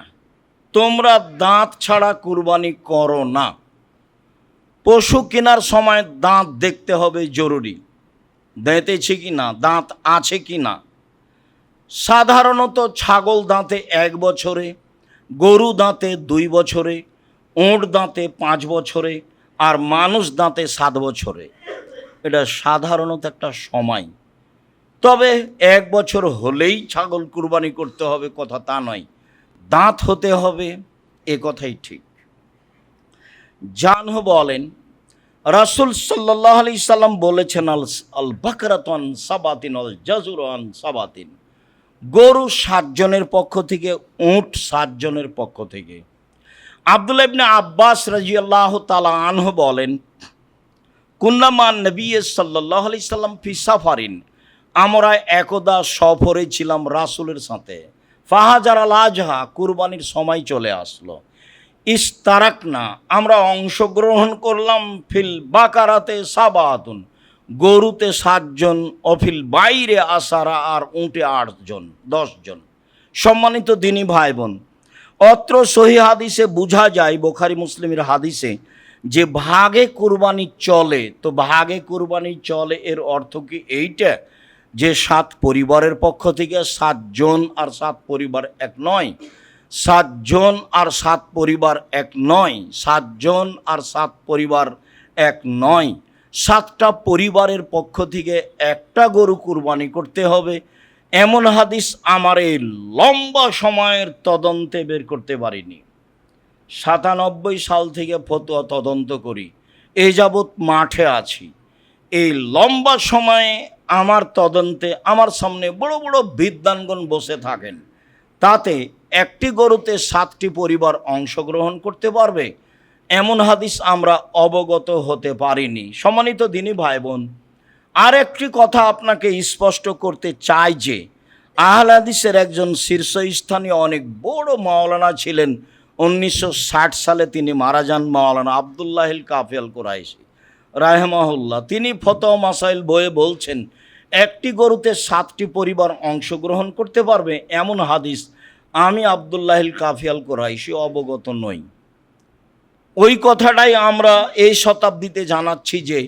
তোমরা দাঁত ছাড়া কুরবানি করো না। পশু কেনার সময় দাঁত দেখতে হবে জরুরি। দাঁতেছে কি না, দাঁত আছে কি না। সাধারণত ছাগল দাঁতে 1 বছরে, গরু দাঁতে 2 বছরে, ওঁট দাঁতে 5 বছরে, আর মানুষ দাঁতে 7 বছরে। এটা সাধারণত একটা সময়। তবে 1 বছর হলেই ছাগল কুরবানি করতে হবে কথা তা নয়, দাঁত হতে হবে, এ কথাই ঠিক। জানহ বলেন, রাসূল সাল্লাল্লাহু আলাইহি সাল্লাম বলেছেন, আল বাকরাতুন সাবাতিন আল জাজুরান সাবাতিন, গরু 7 জনের পক্ষ থেকে, উট 7 জনের পক্ষ থেকে। আব্দুল্লাহ ইবনে আব্বাস রাদিয়াল্লাহু তাআলা আনহু বলেন, কুন্না মান নবী সাল্লাল্লাহু আলাইহি সাল্লাম ফি সাফারিন, আমরা একদা সফরে ছিলাম রাসূলের সাথে। ফাহাজার আল আজহা, কুরবানির সময় চলে আসলো। ইস্তারাকনা, আমরা অংশগ্রহণ করলাম, ফিল বাকারাতে সাবাতুন, গরুতে 7 জন, অফিল বাইরে আসারা, আর উঁটে 8 জন, 10 জন। সম্মানিত দিনী ভাই বোন, অত্র সহি হাদিসে বোঝা যায়, বুখারী মুসলিমের হাদিসে, যে ভাগে কুরবানি চলে। তো ভাগে কুরবানি চলে এর অর্থ কি এইটা যে 7 পরিবারের পক্ষ থেকে 7 জন আর 7 পরিবার এক নয়, 7 জন আর 7 পরিবার এক নয়, 7 জন আর 7 পরিবার এক নয়, 7টা পরিবারের পক্ষ থেকে একটা গরু কুরবানি করতে হবে। এমন হাদিস আমার এই লম্বা সময়ের তদন্তে বের করতে পারিনি। 97 সাল থেকে ফতোয়া তদন্ত করি, এই যাবৎ মাঠে আছি। এই লম্বা সময়ে আমার তদন্তে আমার সামনে বড় বড় বিদ্বানগণ বসে থাকেন, তাতে একটি গরুতে 7টি পরিবার অংশগ্রহণ করতে পারবে এমন হাদিস আমরা অবগত হতে পারিনি। সম্মানিত দিনী ভাই বোন, আর একটি কথা আপনাকে স্পষ্ট করতে চাই যে আহলে হাদিসের একজন শীর্ষস্থানীয় অনেক বড় মাওলানা ছিলেন। 1960 সালে তিনি মারা যান, মাওলানা আব্দুল্লাহিল কাফি আল কুরাইশি রাহিমাহুল্লাহ। তিনি ফতোয়া মাসাইল বইয়ে বলছেন, একটি গরুতে 7টি পরিবার অংশগ্রহণ করতে পারবে এমন হাদিস আমি আব্দুল্লাহিল কাফি আল কুরাইশি অবগত নই। ওই কথাটাই আমরা এই শতাব্দীতে জানাচ্ছি যে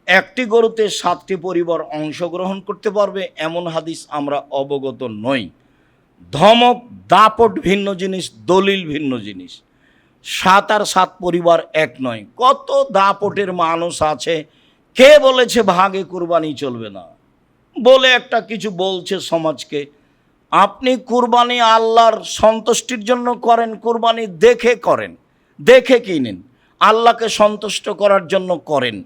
একটি গরুতে 7টি পরিবার অংশগ্রহণ করতে পারবে এমন হাদিস আমরা অবগত নই। ধমক দাপট ভিন্ন জিনিস, দলিল ভিন্ন জিনিস। 7 আর 7 পরিবার এক নয়। কত দাপটের মানুষ আছে, কে বলেছে ভাগে কুরবানি চলবে না বলে একটা কিছু বলছে সমাজকে। আপনি কুরবানি আল্লাহর সন্তুষ্টির জন্য করেন, কুরবানি দেখে করেন, দেখে কিনেন, আল্লাহকে সন্তুষ্ট করার জন্য করেন।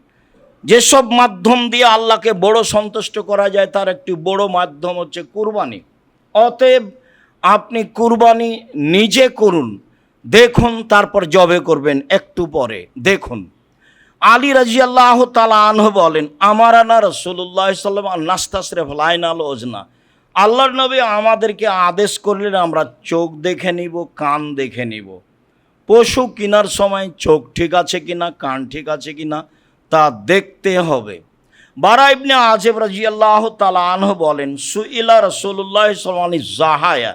যেসব মাধ্যম দিয়ে আল্লাহকে বড় সন্তুষ্ট করা যায় তার একটি বড় মাধ্যম হচ্ছে কুরবানি। অতএব আপনি কুরবানি নিজে করুন, দেখুন, তারপর জবে করবেন একটু পরে দেখুন। আলী রাদিয়াল্লাহু তাআলা আনহু বলেন, আমারানা রাসূলুল্লাহ সাল্লাল্লাহু আলাইহি ওয়াসাল্লাম নাস্তাসরিফ লাইনাল ওজনা, আল্লাহর নবী আমাদেরকে আদেশ করলেন আমরা চোখ দেখে নিব, কান দেখে নিব। পশু কেনার সময় চোখ ঠিক আছে কিনা, কান ঠিক আছে কিনা তা দেখতে হবে। বারা ইবনে আযিব রাদিয়াল্লাহু তাআলা আনহু বলেন, সুইলা রাসূলুল্লাহ সাল্লাল্লাহু আলাইহি ওয়াসাল্লাম জাহায়া,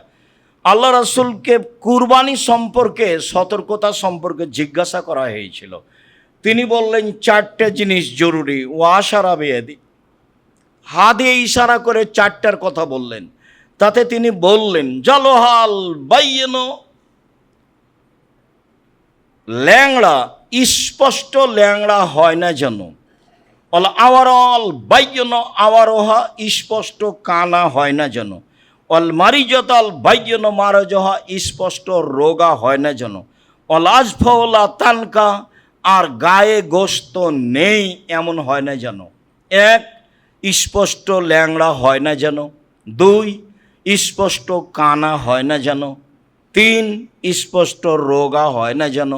আল্লাহ রাসূলকে কুরবানি সম্পর্কে, সতর্কতা সম্পর্কে জিজ্ঞাসা করা হয়েছিল। তিনি বললেন 4টে জিনিস জরুরি। ওয়াশারা বিয়াদি, হাত দিয়ে ইশারা করে 4টার কথা বললেন। তাতে তিনি বললেন, জালোহাল বাইয়িনো, ল্যাংড়া স্পষ্ট ল্যাংড়া হয় না যেন, অল আওয়ারল বাইয়িনো আওয়ারোহা স্পষ্ট কানা হয় না যেন, অল মারিজতাল বাইয়িনো মারজহা স্পষ্ট রোগা হয় না যেন, অল আজফলা তানকা আর গায়ে গোস্ত নেই এমন হয় না যেন। 1, স্পষ্ট ল্যাংড়া হয় না যেন। 2, স্পষ্ট কানা হয় না যেন। 3, স্পষ্ট রোগা হয় না যেন।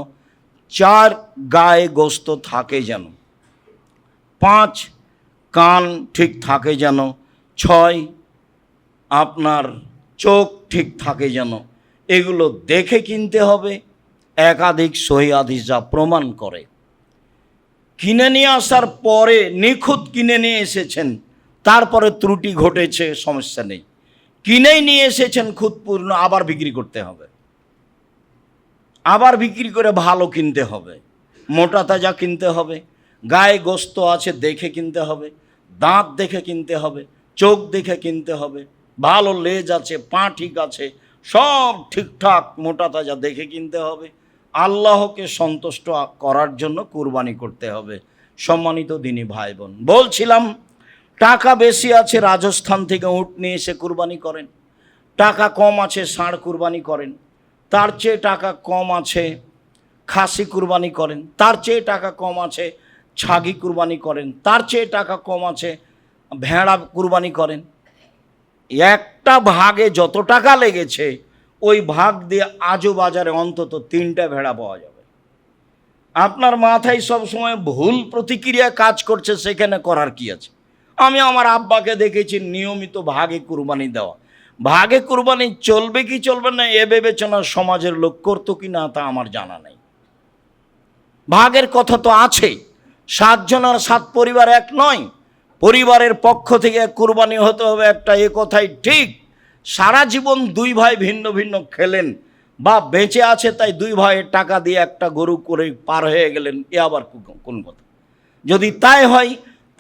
4, গায়ে গোস্ত থাকে যেন। 5, কান ঠিক থাকে যেন। 6, আপনার চোখ ঠিক থাকে যেন। এগুলো দেখে কিনতে হবে। একাধিক সহি হাদিস যা প্রমাণ করে। কিনে নিয়ে আসার পরে নিখুঁত কিনে নিয়ে এসেছেন, তারপরে ত্রুটি ঘটেছে, সমস্যা নেই। কিনেই নিয়ে এসেছেন খুঁতপূর্ণ, আবার বিক্রি করতে হবে, আবার বিক্রি করে ভালো কিনতে হবে, মোটা তাজা কিনতে হবে, গায়ে গোস্ত আছে দেখে কিনতে হবে, দাঁত দেখে কিনতে হবে, চোখ দেখে কিনতে হবে, ভালো লেজ আছে, পা ঠিক আছে, সব ঠিকঠাক মোটা তাজা দেখে কিনতে হবে। আল্লাহকে সন্তুষ্ট করার জন্য কুরবানি করতে হবে। সম্মানিত দিনী ভাই বোন, বলছিলাম টাকা বেশি আছে রাজস্থান থেকে উট নিয়ে এসে কুরবানি করেন, টাকা কম আছে ষাঁড় কুরবানি করেন, তার চেয়ে টাকা কম আছে খাসি কুরবানি করেন, তার চেয়ে টাকা কম আছে ছাগি কুরবানি করেন, তার চেয়ে টাকা কম আছে ভেড়া কুরবানি করেন। একটা ভাগে যত টাকা লেগেছে ওই ভাগ দিয়ে আজও বাজারে অন্তত 3টা ভেড়া পাওয়া যাবে। আপনার মাথায় সবসময় ভুল প্রতিক্রিয়া কাজ করছে, সেখানে করার কি আছে? আমি আমার আব্বাকে দেখেছি নিয়মিত ভাগে কুরবানি দেওয়া। ভাগে কুরবানি চলবে কি চলবে না এ বিবেচনা সমাজের লোক করতো কি না তা আমার জানা নেই। ভাগের কথা তো আছেই, 7 জন আর 7 পরিবার এক নয়, পরিবারের পক্ষ থেকে কুরবানি হতে হবে একটা, এ কথাই ঠিক। সারা জীবন 2 ভাই ভিন্ন ভিন্ন খেলেন বা বেঁচে আছে তাই 2 ভাইয়ের টাকা দিয়ে একটা গরু করে পার হয়ে গেলেন, এ আবার কোন কথা? যদি তাই হয়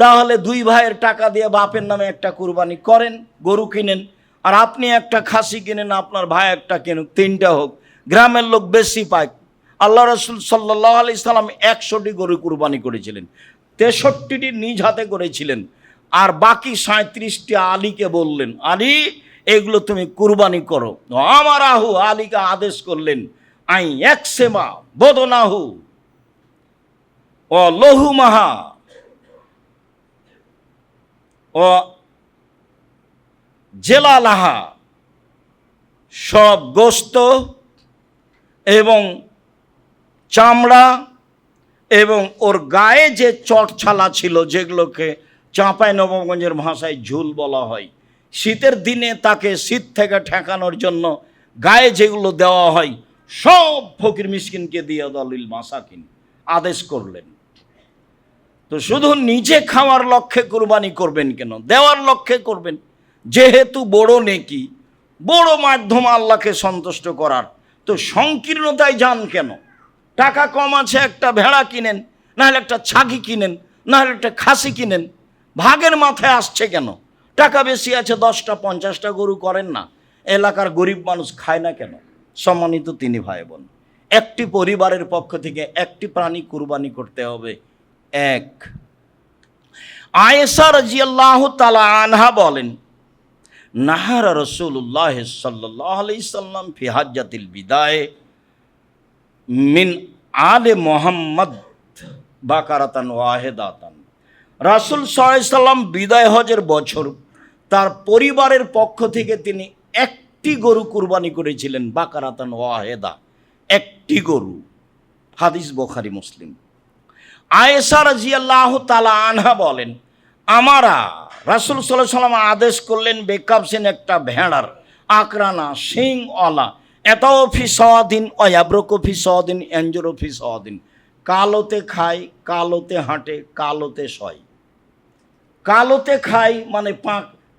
তাহলে 2 ভাইয়ের টাকা দিয়ে বাপের নামে একটা কুরবানি করেন, গরু কিনেন, আর আপনি একটা খাসি কিনেন, আপনার ভাই একটা কিনুক, 3টা হোক, গ্রামের লোক বেশি পায়। আল্লাহ রসুল সাল্লাল্লাহু আলাইহি সাল্লাম 100টি গরু কুরবানি করেছিলেন, 63টি নিজ হাতে করেছিলেন, আর বাকি 37টি আলীকে বললেন, আলী এগুলো তুমি কুরবানি করো। আমার আহু আলীকে আদেশ করলেন, আই একসেমা বদনাহু ও লহুমাহা ও জেলালাহা, সব গোস্ত এবং চামড়া এবং ওর গায়ে যে চটছালা ছিল, যেগুলোকে চাঁপাই নবাবগঞ্জের ভাষায় ঝুল বলা হয়, শীতের দিনে তাকে শীত থেকে ঠেকানোর জন্য গায়ে যেগুলো দেওয়া হয় সব ফকির মিসকিনকে দিয়ে দলিল মাসাকিন আদেশ করলেন। তো শুধু নিজে খাওয়ার লক্ষ্যে কুরবানি করবেন কেন? দেওয়ার লক্ষ্যে করবেন, যেহেতু বড় নেকি, বড় মাধ্যম আল্লাহকে সন্তুষ্ট করার। তো সংকীর্ণতায় যান কেন? টাকা কম আছে একটা ভেড়া কিনেন, নাহলে একটা ছাগি কিনেন, নাহলে একটা খাসি কিনেন। ভাগের মাথায় আসছে কেন? টাকা বেশি আছে 10টা 50টা গরু করেন না, এলাকার গরিব মানুষ খায় না কেন? সম্মানিত তিনি ভাই বোন, একটি পরিবারের পক্ষ থেকে একটি প্রাণী কুরবানি করতে হবে। এক, আয়েশা রাদিয়াল্লাহু তাআলা আনহা বলেন, নাহার রাসূলুল্লাহ সাল্লাল্লাহু আলাইহি সাল্লাম ফি হাজ্জাতিল বিদায় মিন আলে মুহাম্মদ বাকারাতান ওয়াহিদাতান। রাসূল সাল্লাল্লাহু আলাইহি সাল্লাম বিদায় হজের বছর তার পরিবারের পক্ষ থেকে তিনি একটি গরু কুরবানি করেছিলেন, বাকারাতান ওয়াহিদা, একটি গরু। হাদিস বুখারী মুসলিম। আয়েশা রাদিয়াল্লাহু তাআলা আনহা বলেন, আমারা রাসূল সাল্লাল্লাহু আলাইহি সাল্লাম আদেশ করলেন বেকাবসেন একটা ভেড়ার, আকরানা শিংওয়ালা, এটাও ফি সাওয়াদিন ও ইয়াবরুকু ফি সাওয়াদিন এনজুরু ফি সাওয়াদিন, কালোতে খায়, কালোতে হাঁটে, কালোতে শয়। কালোতে খায় মানে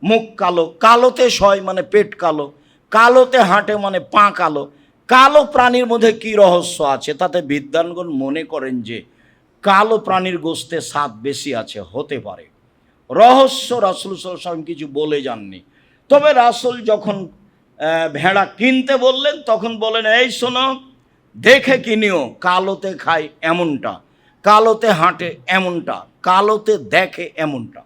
মুখ কালো, কালোতে শয় মানে পেট কালো, কালোতে হাঁটে মানে পা কালো। কালো প্রাণীর মধ্যে কি রহস্য আছে? তাতে বিদ্বানগণ মনে করেন যে কালো প্রাণীর গোস্তে স্বাদ বেশি আছে, হতে পারে। রহস্য রাসূল সাল্লাল্লাহু আলাইহি ওয়াসাল্লাম কিছু বলে যাননি। তবে রাসূল যখন ভেড়া কিনতে বললেন তখন বলেন, এই শোনো, দেখে কিনিও, কালোতে খায় এমনটা, কালোতে হাঁটে এমনটা, কালোতে দেখে এমনটা।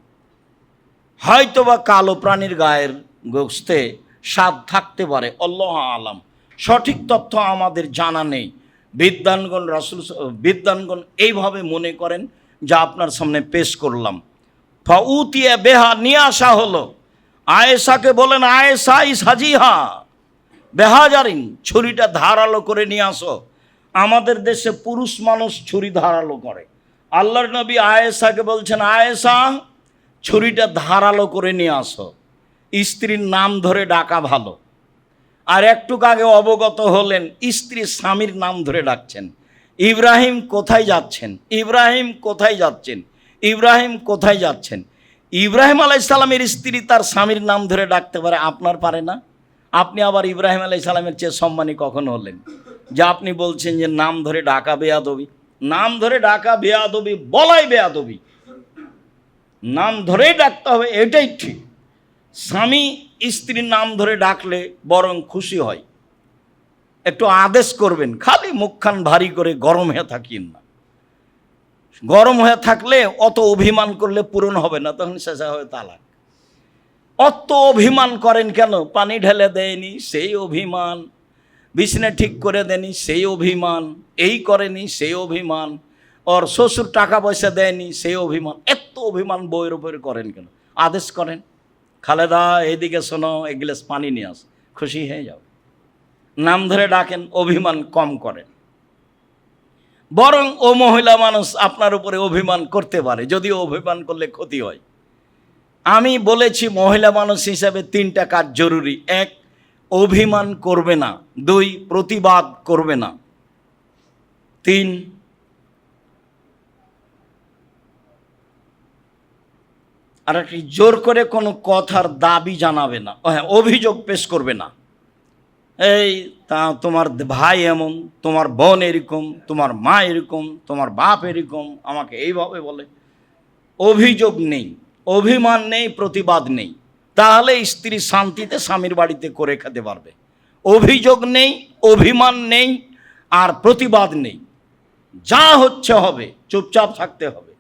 হয়তোবা কালো প্রাণীর গায়ের গোস্তে স্বাদ থাকতে পারে, আল্লাহু আলাম, সঠিক তথ্য আমাদের জানা নেই। বিদ্বানগণ এইভাবে মনে করেন, যা আপনার সামনে পেশ করলাম। ফাউতিয়া বেহা, নিয়ে আসা হলো। আয়েশাকে বলেন, আয়েশা ইসহাজিহা বেহাজারিন, ছুরিটা ধারালো করে নিয়ে আসো। আমাদের দেশে পুরুষ মানুষ ছুরি ধারালো করে। আল্লাহর নবী আয়েশাকে বলছেন, আয়েশা ছুরিটা ধারালো করে নিয়ে আসো। স্ত্রীর নাম ধরে ডাকা ভালো। আর একটু আগে অবগত হলেন স্ত্রী স্বামীর নাম ধরে ডাকছেন, ইব্রাহিম কোথায় যাচ্ছেন, ইব্রাহিম কোথায় যাচ্ছেন, ইব্রাহিম কোথায় যাচ্ছেন। ইব্রাহিম আলাইহিস সালামের স্ত্রী তার স্বামীর নাম ধরে ডাকতে পারে, আপনার পারে না? আপনি আবার ইব্রাহিম আলাইহিস সালামের চেয়ে সম্মানী কখন হলেন যে আপনি বলছেন যে নাম ধরে ডাকা বেয়াদবি? নাম ধরে ডাকা বেয়াদবি, বলাই বেয়াদবি। নাম ধরেই ডাকতে হবে, এটাই ঠিক। স্বামী স্ত্রীর নাম ধরে ডাকলে বরং খুশি হয়। একটু আদেশ করবেন, খালি মুখখান ভারী করে গরম হয়ে থাকিন না। গরম হয়ে থাকলে অত অভিমান করলে পূরণ হবে না, তখন শেষা হয়ে তালাক। অত অভিমান করেন কেন? পানি ঢেলে দেয়নি সেই অভিমান, বিছনে ঠিক করে দেয়নি সেই অভিমান, এই করেনি সেই অভিমান, ওর শ্বশুর টাকা পয়সা দেয়নি সেই অভিমান। এত অভিমান বইয়ের উপরে করেন কেন? আদেশ করেন, খালেদা এইদিকে শোনো, এক গ্লাস পানি নিয়ে আস, খুশি হয়ে যাও। নাম ধরে ডাকেন, অভিমান কম করেন। বরং ও মহিলা মানুষ আপনার উপরে অভিমান করতে পারে, যদিও অভিমান করলে ক্ষতি হয়। আমি বলেছি মহিলা মানুষ হিসাবে 3টা কাজ জরুরি। 1, অভিমান করবে না। 2, প্রতিবাদ করবে না। 3, আর একটি, জোর করে কোনো কথার দাবি জানাবে না। হ্যাঁ, অভিযোগ পেশ করবে না। এই তা তোমার ভাই এমন, তোমার বোন এরকম, তোমার মা এরকম, তোমার বাপ এরকম, আমাকে এইভাবে বলে। অভিযোগ নেই, অভিমান নেই, প্রতিবাদ নেই, তাহলে স্ত্রী শান্তিতে স্বামীর বাড়িতে করে খেতে পারবে। অভিযোগ নেই, অভিমান নেই, আর প্রতিবাদ নেই। যা হচ্ছে হবে, চুপচাপ থাকতে হবে,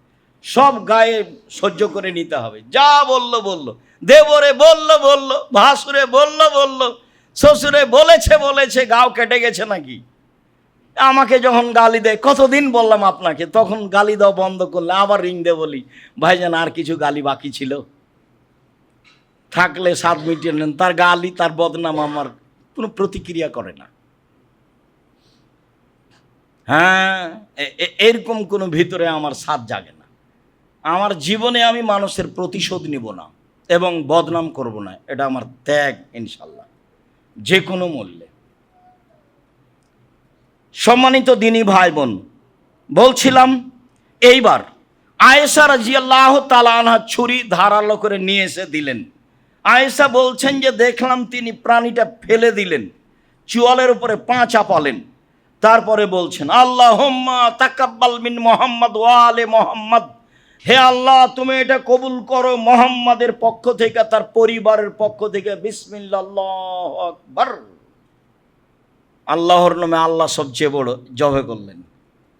সব গায়ে সহ্য করে নিতে হবে। যা বললো বললো, দেবরে বললো বললো, ভাসুরে বললো বললো, শ্বশুরে বলেছে বলেছে, গাও কেটে গেছে নাকি? আমাকে যখন গালি দেয়, কতদিন বললাম আপনাকে, তখন গালি দাও বন্ধ করলে আবার রিং দে বলি, ভাইজান আর কিছু গালি বাকি ছিল, থাকলে 7 মিনিটের নেন। তার গালি, তার বদনাম আমার কোনো প্রতিক্রিয়া করে না। হ্যাঁ, এরকম কোনো ভিতরে আমার সাথ জাগে না। আমার জীবনে আমি মানুষের প্রতিশোধ নিব না এবং বদনাম করব না, এটা আমার ত্যাগ ইনশাল্লাহ, যে কোনো মূল্যে। সম্মানিত দিনী ভাই বোন, বলছিলাম এইবার আয়েশা রাদিয়াল্লাহু তাআলা আনহা ছুরি ধারালো করে নিয়ে এসে দিলেন। আয়েশা বলছেন যে দেখলাম তিনি প্রাণীটা ফেলে দিলেন, চুয়ালের উপরে পা চাপালেন, তারপরে বলছেন আল্লাহুম্মা তাকাব্বাল মিন মুহাম্মদ ওয়া আলে মুহাম্মদ, হে আল্লাহ তুমি এটা কবুল করো মুহাম্মাদের পক্ষ থেকে, তার পরিবারের পক্ষ থেকে। বিসমিল্লাহ, আল্লাহু আকবার। আল্লাহর নামে আল্লাহ সবচেয়ে বড়, জবে করলেন।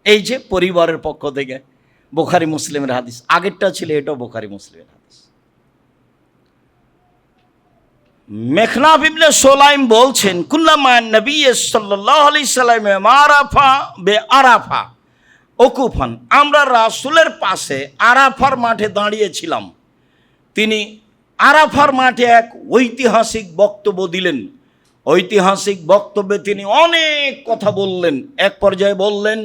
এই যে পরিবারের পক্ষ থেকে, বুখারী মুসলিমের হাদিস। আগেরটা ছিল, এটাও বুখারী মুসলিমের হাদিস। মেখনাফ ইবনে সুলাইম বলছেন কুল্লামা নবী সাল্লাল্লাহু আলাইহি সাল্লাম মারাফা বে আরাফা ওকুফান, আমরা রাসূলের পাশে আরাফার মাঠে দাঁড়িয়েছিলাম। তিনি আরাফার মাঠে এক ঐতিহাসিক বক্তব্য দিলেন। ঐতিহাসিক বক্তব্যে তিনি অনেক কথা বললেন। এক পর্যায়ে বললেন,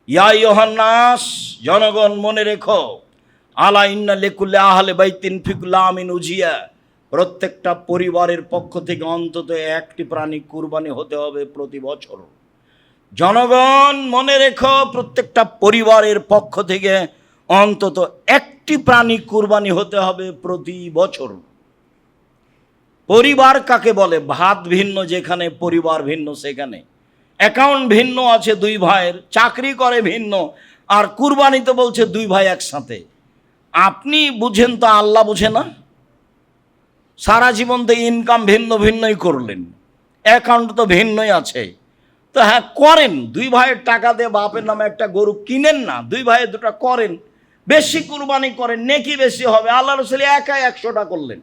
ইয়া আইয়ুহান নাস, জনগণ মনে রেখো, আলা ইন্না লিকুল্লি আহলি বাইতিন ফি কুল্লি আমিন উজিয়া, প্রত্যেকটা পরিবারের পক্ষ থেকে অন্তত একটি প্রাণী কুরবানি হতে হবে প্রতি বছর। জনগণ মনে রেখো, প্রত্যেকটা পরিবারের পক্ষ থেকে অন্তত একটি প্রাণী কুরবানি হতে হবে প্রতি বছর। পরিবার কাকে বলে? ভাত ভিন্ন যেখানে, পরিবার ভিন্ন সেখানে। অ্যাকাউন্ট ভিন্ন আছে 2 ভাইয়ের, চাকরি করে ভিন্ন, আর কুরবানি তো বলছে 2 ভাই একসাথে। আপনি বুঝেন তো, আল্লাহ বুঝে না? সারা জীবন তো ইনকাম ভিন্ন ভিন্নই করলেন, অ্যাকাউন্ট তো ভিন্নই আছে। তো হ্যাঁ করেন, 2 ভাইয়ের টাকা দিয়ে বাপের নামে একটা গরু কিনেন না, 2 ভাইয়ের 2টা করেন, বেশি কুরবানি করেন, নেকি বেশি হবে। আল্লাহ রাসূল একাই 100টা করলেন,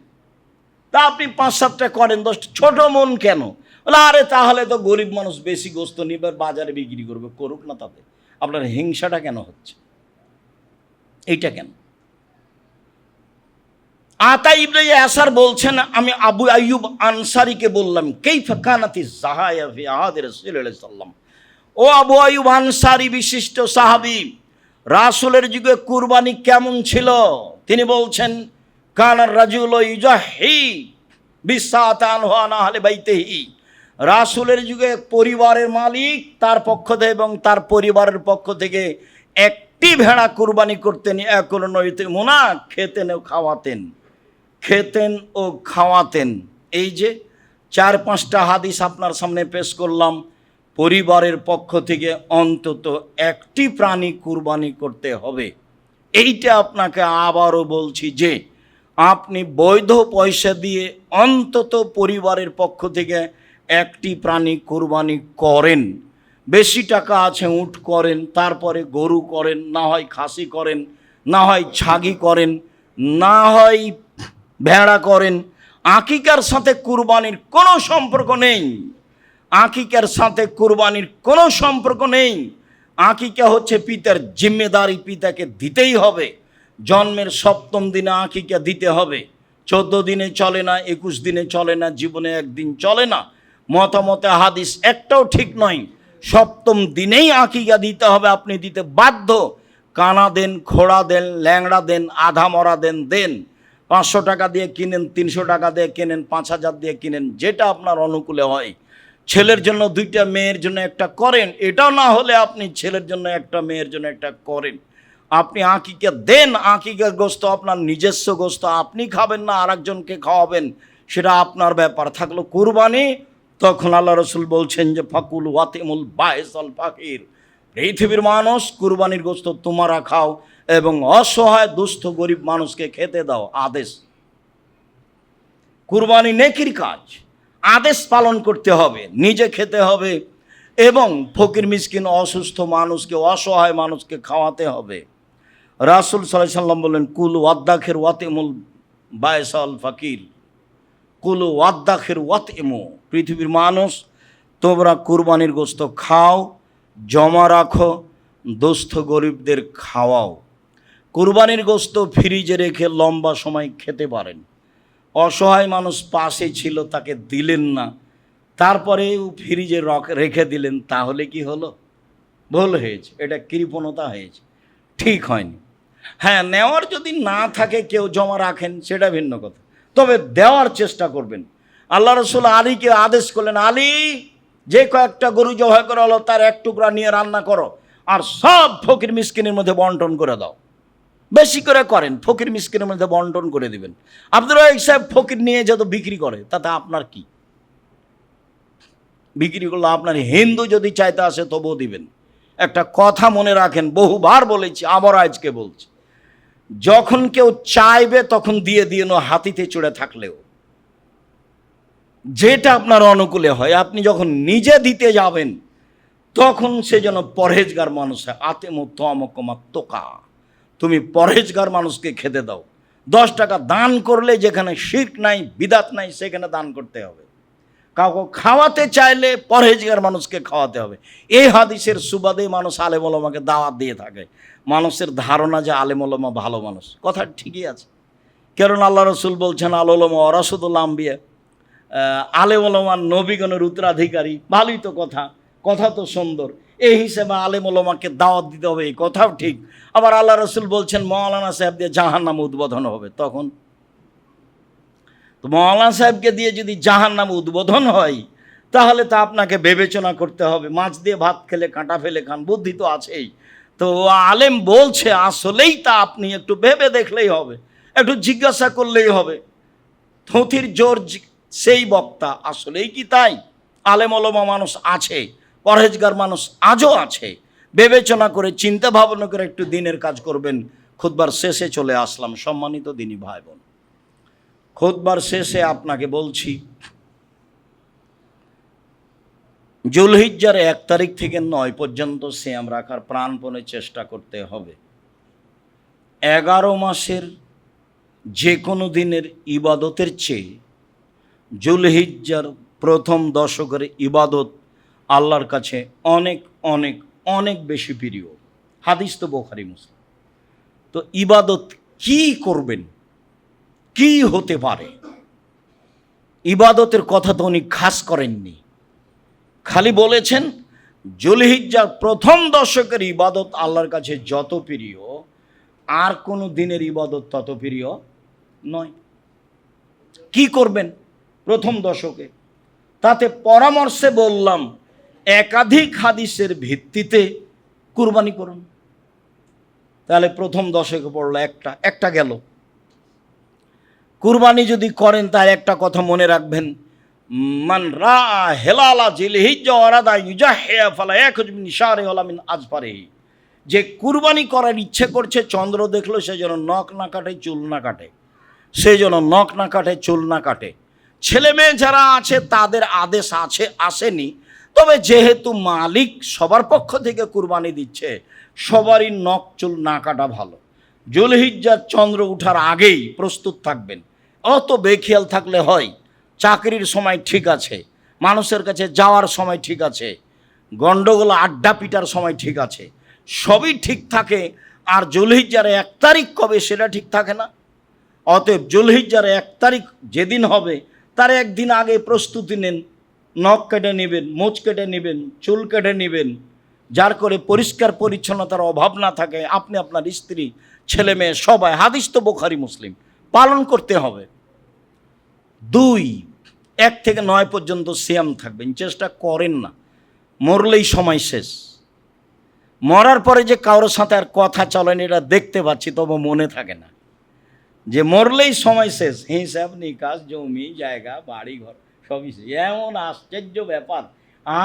তা আপনি 5-7টা করেন, 10টা। ছোট মন কেন? বলে আরে তাহলে তো গরিব মানুষ বেশি গোস্ত নিবে, বাজারে বিক্রি করবে, করুক না, তাতে আপনার হিংসাটা কেন হচ্ছে? এইটা কেন? আতা ইবনে ইয়াসার বলছেন, আমি আবু আইয়ুব আনসারীকে বললাম, কাইফা কানাতি যাহায়া ফি আহাদি রাসূলিল্লাহ সাল্লাল্লাহু আলাইহি ওয়াসাল্লাম, ও আবু আইয়ুব আনসারী, বিশিষ্ট সাহাবী, রাসূলের যুগে কুরবানি কেমন ছিল? তিনি বলছেন, কানার রাজুলু ইউজাহি বিসাতান ওয়া আহলি বাইতিহি, রাসূলের যুগে পরিবারের মালিক তার পক্ষ থেকে এবং তার পরিবারের পক্ষ থেকে একটি ভেড়া কুরবানি করতেন। একল নইতে মুনা, খেতেন ও খাওয়াতেন, খেতেন ও খাওয়াতেন। এই যে 4-5টা হাদিস আপনার সামনে পেশ করলাম, পরিবারের পক্ষ থেকে অন্তত একটি প্রাণী কুরবানি করতে হবে। এইটা আপনাকে আবারও বলছি যে আপনি বৈধ পয়সা দিয়ে অন্তত পরিবারের পক্ষ থেকে একটি প্রাণী কোরবানি করেন। বেশি টাকা আছে উট করেন, তারপরে গরু করেন, না হয় খাসি করেন, না হয় ছাগি করেন, না হয় ভেড়া করেন। আকিকার সাথে কুরবানির কোনো সম্পর্ক নেই। আকিকার সাথে কুরবানির কোনো সম্পর্ক নেই। আকিকা হচ্ছে পিতার জিম্মেদারি, পিতাকে দিতেই হবে। জন্মের 7ম দিনে আকিকা দিতে হবে। 14 দিনে চলে না, 21 দিনে চলে না, জীবনে একদিন চলে না। মতামতে হাদিস একটাও ঠিক নয়। 7ম দিনেই আকিকা দিতে হবে, আপনি দিতে বাধ্য। কানা দেন, খোড়া দেন, ল্যাংড়া দেন, আধা মরা দেন, দেন। 500 টাকা দিয়ে কিনেন, 300 টাকা দিয়ে কিনেন, 5000 দিয়ে কিনেন, যেটা আপনার অনুকূলে হয়। ছেলের জন্য 2টা, মেয়ের জন্য একটা করেন। এটাও না হলে আপনি ছেলের জন্য একটা, মেয়ের জন্য একটা করেন। আপনি আকিকা দেন। আকিকার গোস্ত আপনার নিজস্ব গোস্ত, আপনি খাবেন না আরেকজনকে খাওয়াবেন, সেটা আপনার ব্যাপার। থাকলো কুরবানি, তখন আল্লাহ রসুল বলছেন যে ফাকুল ওয়াতিমুল বায়েসাল ফাকির, পৃথিবীর মানুষ কুরবানির গোস্ত তোমরা খাও এবং অসহায় দুস্থ গরিব মানুষকে খেতে দাও। আদেশ। কুরবানি নেকির কাজ, আদেশ পালন করতে হবে, নিজে খেতে হবে এবং ফকির মিসকিন অসুস্থ মানুষকে, অসহায় মানুষকে খাওয়াতে হবে। রাসূল সাল্লাল্লাহু আলাইহি সাল্লাম বললেন কুল ওয়াদ্দাখির ওয়াতিমুল বায়েসাল ফাকির, কুল ওয়াদ্দাখির ওয়াতিমু, পৃথিবীর মানুষ তোমরা কুরবানির গোস্ত খাও, জমা রাখো, দুস্থ গরিবদের খাওয়াও। কুরবানির গোস্ত ফ্রিজে রেখে লম্বা সময় খেতে পারেন। অসহায় মানুষ পাশে ছিল, তাকে দিলেন না, তারপরে ফ্রিজে রেখে দিলেন, তাহলে কি হলো? ভুল হয়েছে, এটা কৃপণতা হয়েছে, ঠিক হয়নি। হ্যাঁ, নেওয়ার যদি না থাকে, কেউ জমা রাখেন, সেটা ভিন্ন কথা, তবে দেওয়ার চেষ্টা করবেন। আল্লাহ রসুল আলীকে আদেশ করলেন, আলী, যে কয়েকটা গরু জবাই করা হলো তার 1 টুকরা নিয়ে রান্না করো, আর সব ফকির মিসকিনের মধ্যে বন্টন করে দাও। বেশি করে করেন, ফকির মিসকিনের মধ্যে বন্টন করে দিবেন। আব্দুর রাজ্জাক সাহেব ফকির নিয়ে যত বিক্রি করে, তাতে আপনার কি? বিক্রি করলো আপনার, হিন্দু যদি চাইতে আসে তবুও দিবেন। একটা কথা মনে রাখেন, বহুবার বলেছি, আবার আজকে বলছি, যখন কেউ চাইবে তখন দিয়ে দিন, হাতিতে চড়ে থাকলেও, যেটা আপনার অনুকূলে হয়। আপনি যখন নিজে দিতে যাবেন তখন সে যেন পরহেজগার মানুষ হয়। আতেমু তোয়ামকমা তোকা, তুমি পরহেজগার মানুষকে খেতে দাও। 10 টাকা দান করলে যেখানে শিরক নাই, বিদাত নাই, সেখানে দান করতে হবে। কাউকে খাওয়াতে চাইলে পরহেজগার মানুষকে খাওয়াতে হবে। এই হাদিসের সুবাদে মানুষ আলেম ওলামাকে দাওয়াত দিয়ে থাকে। মানুষের ধারণা যে আলেম ওলামা ভালো মানুষ, কথা ঠিকই আছে, কারণ আল্লাহ রসুল বলছেন আল ওলামা ওয়ারাসাতুল আম্বিয়া, আলেম ওলামা নবীগণের উত্তরাধিকারী। ভালোই তো কথা, কথা তো সুন্দর। এই হিসেবে আলেম ওলামাকে দাওয়াত দিতে হবে, এই কথাও ঠিক। আবার আল্লাহ রসুল বলছেন মৌলানা সাহেব দিয়ে জাহান্নাম উদ্বোধন হবে, তখন তো মৌলানা সাহেবকে দিয়ে যদি জাহান্নাম উদ্বোধন হয়, তাহলে তা আপনাকে বিবেচনা করতে হবে। মাছ দিয়ে ভাত খেলে কাঁটা ফেলে খান, বুদ্ধি তো আছেই। তো আলেম বলছে আসলেই তা আপনি একটু ভেবে দেখলেই হবে, একটু জিজ্ঞাসা করলেই হবে। থুথির জোর সেই বক্তা, আসলেই কি তাই? আলেম ওলামা মানুষ আছে, পরহেজগার মানুষ আজও আছে। বিবেচনা করে, চিন্তা ভাবনা করে একটু দিনের কাজ করবেন। খুতবার শেষে চলে আসলাম, সম্মানিত দিনী ভাই বোন। খুতবার শেষে আপনাকে বলছি, জুলহিজ্জার 1 তারিখ থেকে 9 পর্যন্ত সিয়াম রাখার প্রাণপণে চেষ্টা করতে হবে। 11 মাসের যে কোনো দিনের ইবাদতের চেয়ে জুলহিজ্জার প্রথম দশকের ইবাদত আল্লাহর কাছে অনেক অনেক অনেক বেশি প্রিয়। হাদিস তো বুখারী মুসলিম। তো ইবাদত কি করবেন, কি হতে পারে? ইবাদতের কথা তো উনি খাস করেননি, খালি বলেছেন জুলহিজ্জার প্রথম দশকের ইবাদত আল্লাহর কাছে যত প্রিয়, আর কোনো দিনের ইবাদত তত প্রিয় নয়। কি করবেন প্রথম দশকে? তাতে পরামর্শে বললাম, একাধিক হাদিসের ভিত্তিতে কুরবানি করুন। তাহলে প্রথম দশকে পড়লো একটা গেল। কুরবানি যদি করেন তার একটা কথা মনে রাখবেন, মান রা হেলালা জিলহিজ্জা ওয়ারাদা ইউজাহিয়া ফালা ইয়াখুজ মিন শারি ওয়ালা মিন আজফারিহি। যে কুরবানি করার ইচ্ছে করছে, চন্দ্র দেখলো, সে যেন নখ না কাটে, চুল না কাটে, সে যেন নখ না কাটে, চুল না কাটে। ছেলে মেয়ে যারা আছে তাদের আদেশ আসেনি, তবে যেহেতু মালিক সবার পক্ষ থেকে কুরবানি দিচ্ছে, সবারই নখ চুল না কাটা ভালো। জুলহিজ্জার চন্দ্র ওঠার আগেই প্রস্তুত থাকবেন। অত বেখেয়াল থাকলে হয়? চাকরির সময় ঠিক আছে, মানুষের কাছে যাওয়ার সময় ঠিক আছে, গন্ডগোল আড্ডা পিটার সময় ঠিক আছে, সবই ঠিক থাকে, আর জুলহিজ্জার 1 তারিখ কবে সেটা ঠিক থাকে না। অতএব জুলহিজ্জার 1 তারিখ যেদিন হবে তার একদিন আগে প্রস্তুতি নেন। নখ কেটে নেবেন, মোচ কেটে নেবেন, চুল কেটে নেবেন, যার করে পরিষ্কার পরিচ্ছন্নতার অভাব না থাকে। আপনি, আপনার স্ত্রী, ছেলে মেয়ে সবাই, হাদিস তো বুখারী মুসলিম, পালন করতে হবে। 2, 1 থেকে 9 পর্যন্ত সিয়াম থাকবেন, চেষ্টা করেন না, মরলেই সময় শেষ। মরার পরে যে কারোর সাথে আর কথা চলেন এটা দেখতে পাচ্ছি, তবে মনে থাকে না যে মরলেই সময় শেষ। হিসাব নিকাশ, জমি জায়গা, বাড়ি ঘর সবই শেষ। এমন আশ্চর্য ব্যাপার,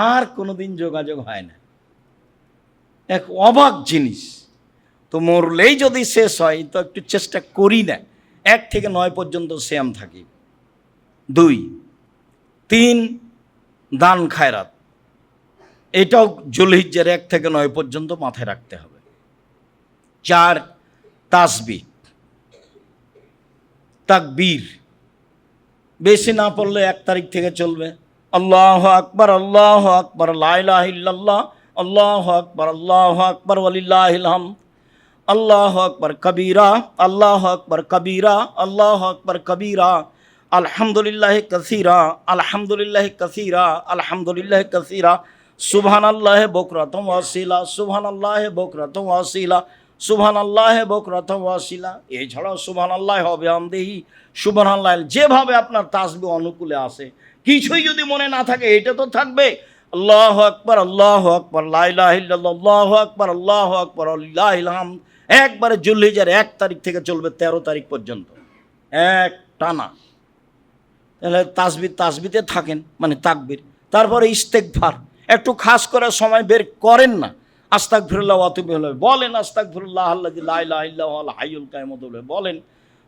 আর কোনোদিন যোগাযোগ হয় না, এক অবাক জিনিস। তো মরলেই যদি শেষ হয় তো একটু চেষ্টা করি না। 1 থেকে 9 পর্যন্ত সিয়াম থাকি। 2, 3 দান খায়রাত, এটাও জুলহিজ্জার 1 থেকে 9 পর্যন্ত মাথায় রাখতে হবে। 4 তাসবিহ, তাকবীর, বেশি না পড়লে 1 তারিখ থেকে চলবে। আল্লাহু আকবার, আল্লাহু আকবার, লা ইলাহা ইল্লাল্লাহ, আল্লাহু আকবার, আল্লাহু আকবার, ওয়ালিল্লাহিল হামদ, আল্লাহু আকবার কবীরা, আল্লাহু আকবার কবীরা, আল্লাহু আকবার কবীরা, আলহামদুলিল্লাহি কাসীরা, আলহামদুলিল্লাহি কাসীরা, আলহামদুলিল্লাহি কাসীরা, সুবহানাল্লাহি বুকরাতাম ওয়া আসীলা, সুবহানাল্লাহি বুকরাতাম ওয়া আসীলা, সুবহানাল্লাহি বুকরাতাম ওয়া আসীলা। এছাড়াও সুবহানাল্লাহি ওয়া বিহামদিহি, সুবহানাল্লাহ, যেভাবে আপনার তাসবিহ অনুকূলে আসে। কিছুই যদি মনে না থাকে, এটা তো থাকবে। আল্লাহু আকবার, আল্লাহু আকবার, লা ইলাহা ইল্লাল্লাহ, আল্লাহু আকবার, আল্লাহু আকবার, ওয়ালিল্লাহিল হামদ। একবারে জুলহিজ্জার 1 তারিখ থেকে চলবে 13 তারিখ পর্যন্ত, এক টানা। তাহলে তাসবিতে থাকেন, মানে তাকবীর। তারপরে ইস্তেগফার, একটু খাস করে সময় বের করেন না, আস্তাগফিরুল্লাহ ওয়া আতুবু ইলাইহি বলেন, আস্তাগফিরুল্লাহ আল্লাযী লা ইলাহা ইল্লা হুয়াল হাইয়ুল কাইয়ুম বলেন,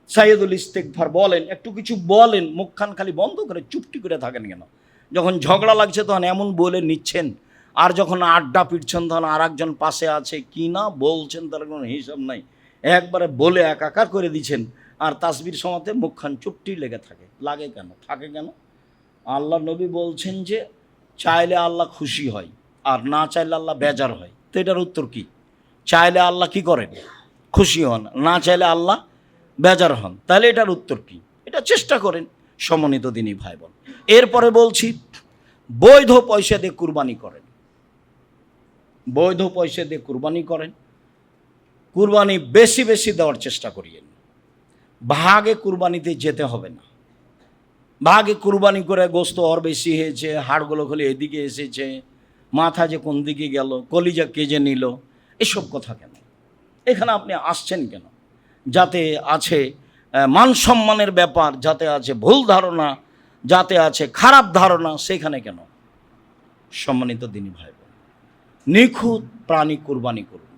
সাইয়্যিদুল ইস্তেগফার বলেন, একটু কিছু বলেন। মুখখান খালি বন্ধ করে চুপটি করে থাকেন কেন? যখন ঝগড়া লাগছে তখন এমন বলে নিচ্ছেন, আর যখন আড্ডা পিটছেন তখন আর একজন পাশে আছে কি না বলছেন তার কোনো হিসাব নাই, একবারে বলে একাকার করে দিচ্ছেন। আর তাসবির সময়তে মুখখান চুপটি লেগে থাকে। লাগে কেন? থাকে কেন? আল্লাহ নবী বলছেন যে চাইলে আল্লাহ খুশি হয়, আর না চাইলে আল্লাহ বেজার হয়। তো এটার উত্তর কি? চাইলে আল্লাহ কি করেন? খুশি হন, না চাইলে আল্লাহ বেজার হন। তাহলে এটার উত্তর কি? এটা চেষ্টা করেন, সম্মানিত দিনী ভাই বোন। এরপরে বলছি, বৈধ পয়সা দিয়ে কুরবানি করেন। বৈধ পয়সা দিয়ে কুরবানি করেন। কুরবানি বেশি বেশি দেওয়ার চেষ্টা করিয়েন। ভাগে কুরবানিতে যেতে হবে না। ভাগে কুরবানি করে গোস্ত ওর বেশি হয়েছে, হাড়গুলো খালি এদিকে এসেছে, মাথা যে কোন দিকে গেল, কলিজা কে যে নিল, এসব কথা কেন? এখানে আপনি আসছেন কেন? যাতে আছে মান সম্মানের ব্যাপার, যাতে আছে ভুল ধারণা, যাতে আছে খারাপ ধারণা, সেখানে কেন? সম্মানিত দিনী ভাই বোন, নিখুঁত প্রাণী কুরবানি করুন।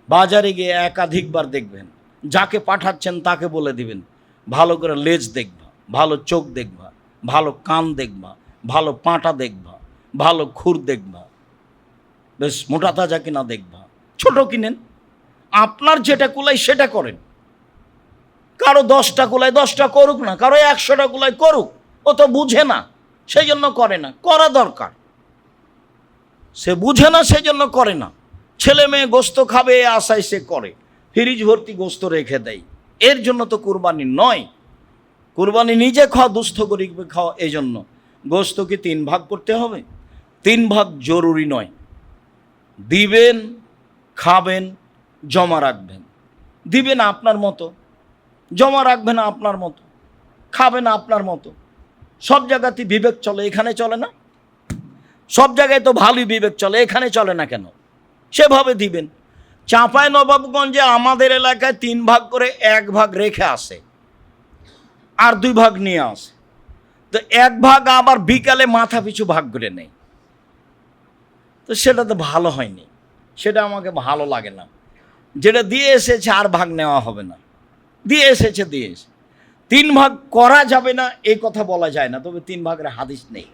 বাজারে গিয়ে একাধিকবার দেখবেন, যাকে পাঠাচ্ছেন তাকে বলে দিবেন ভালো করে লেজ দেখবা, ভালো চোখ দেখবা, ভালো কান দেখবা, ভালো পাঁটা দেখবা, ভালো খুর দেখবা, বেশ মোটা তাজা কিনা দেখবা। ছোট কিনেন, আপনার যেটা কুলায় সেটা করেন। কারো 10টা কুলায় 10টা করুক না, কারো 100টা কুলায় করুক। ও তো বুঝে না, সেই জন্য করে না। করা দরকার, সে বুঝে না সেই জন্য করে না। ছেলে মেয়ে গোস্ত খাবে এ আশায় সে করে, ফ্রিজ ভর্তি গোস্ত রেখে দেয়। এর জন্য তো কুরবানি নয়। কুরবানি নিজে খাওয়া, দুস্থ গরিব খাওয়া। এই জন্য গোস্তকে 3 ভাগ করতে হবে। 3 ভাগ জরুরি নয়। দিবেন, খাবেন, জমা রাখবেন। দিবেন আপনার মতো, জমা রাখবেন আপনার মতো, খাবেন আপনার মতো। সব জায়গাতে বিবেক চলে, এখানে চলে না? সব জায়গায় তো ভালোই বিবেক চলে, এখানে চলে না কেন? সেভাবে দিবেন। চাঁপাই নবাবগঞ্জে আমাদের এলাকায় 3 ভাগ করে 1 ভাগ রেখে আসে, আর 2 ভাগ নিয়ে আসে। তো 1 ভাগ আবার বিকালে মাথা পিছু ভাগ করে নেই। তো সেটা তো ভালো হয়নি। সেটা আমাকে ভালো লাগে না। যেটা দিয়ে এসেছে আর ভাগ নেওয়া হবে না, দিয়ে এসেছে দিয়ে এসে 3 ভাগ করা যাবে না এই কথা বলা যায় না, তবে 3 ভাগের হাদিস নেই,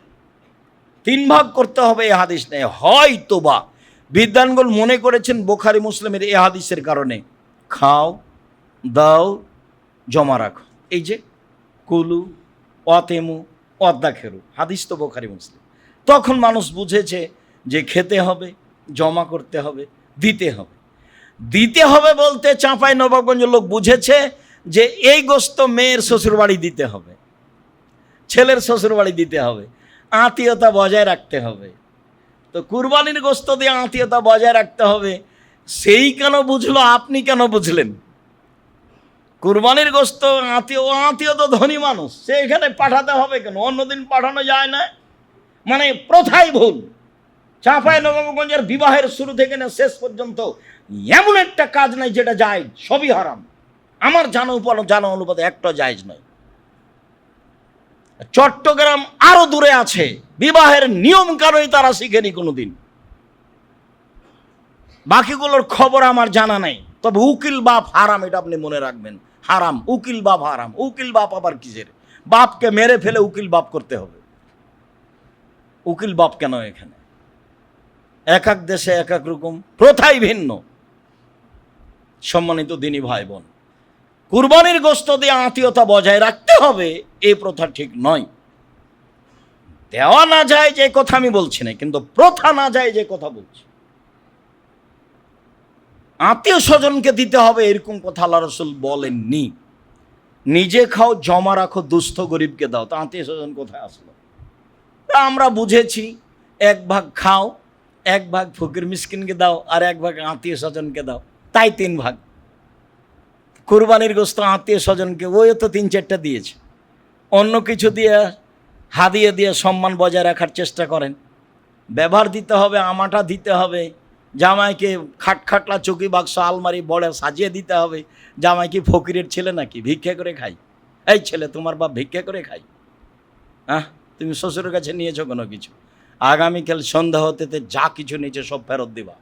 3 ভাগ করতে হবে এই হাদিস নেই। হয়তো বা বিদ্বানগণ মনে করেছেন বুখারী মুসলিমের এই হাদিসের কারণে খাও দাও জমা রাখো, এই যে কুলু অতেমু অদ্দাখেরু হাদিস তো বুখারী মুসলিম, তখন মানুষ বুঝেছে যে খেতে হবে, জমা করতে হবে, দিতে হবে। দিতে হবে বলতে চাঁপাই নবাবগঞ্জের লোক বুঝেছে যে এই গোস্ত মেয়ের শ্বশুরবাড়ি দিতে হবে, ছেলের শ্বশুরবাড়ি দিতে হবে, আত্মীয়তা বজায় রাখতে হবে। তো কুরবানির গোস্ত দিয়ে আত্মীয়তা বজায় রাখতে হবে, সেই কেন বুঝলো, আপনি কেন বুঝলেন? কুরবানির গোস্ত আত্মীয় তো ধনী মানুষ, সে এখানে পাঠাতে হবে কেন, অন্যদিন পাঠানো যায় না, মানে প্রথাই ভুল। চাঁপাই নবাবগঞ্জের বিবাহের শুরু থেকে না শেষ পর্যন্ত এমন একটা কাজ নাই যেটা জায়েজ, সবই হারাম। আমার জানা অনুপাতে একটা জায়েজ নয়। চট্টগ্রাম আরো দূরে আছে, বিবাহের নিয়ম কানুনই তারা শিখেনি কোনোদিন, বাকিগুলোর খবর আমার জানা নাই। তবে উকিল বাপ হারাম, এটা আপনি মনে রাখবেন, হারাম, উকিল বাপ হারাম। উকিল বাপ আবার কিসের? বাপকে মেরে ফেলে উকিল বাপ করতে হবে, উকিল বাপ কেন এখানে? এক এক দেশে এক এক রকম, প্রথাই ভিন্ন। সম্মানিত দিনী ভাই বোন, কুরবানির গোস্ত দিয়ে আত্মীয়তা বজায় রাখতে হবে এই প্রথা ঠিক নয়। দেওয়া না যায় যে কথা আমি বলছি না, কিন্তু প্রথা না যায় যে কথা বলছি। আত্মীয় স্বজনকে দিতে হবে এরকম কথা আল্লাহ রাসূল বলেননি। নিজে খাও জমা রাখো, দুস্থ গরিবকে দাও, তা আত্মীয় স্বজন কোথায় আসলো? আমরা বুঝেছি 1 ভাগ খাও, 1 ভাগ ফকির মিসকিনকে দাও, আর 1 ভাগ আত্মীয় স্বজনকে দাও, তাই 3 ভাগ। কুরবানির গোস্ত আত্মীয় স্বজনকে ওই তো 3-4টা দিয়েছে, অন্য কিছু দিয়ে হাদিয়ে দিয়ে সম্মান বজায় রাখার চেষ্টা করেন। ব্যবহার দিতে হবে, আমাটা দিতে হবে, জামাইকে খাটখাটলা চৌকি বাক্স আলমারি বড় সাজিয়ে দিতে হবে। জামাই কি ফকিরের ছেলে নাকি, ভিক্ষা করে খাই? এই ছেলে, তোমার বাপ ভিক্ষা করে খাই? তুমি শ্বশুরের কাছে নিয়েছো কোনো কিছু, আগামীকাল সন্ধ্যা হতে যা কিছু নিয়েছে সব ফেরত দিবা।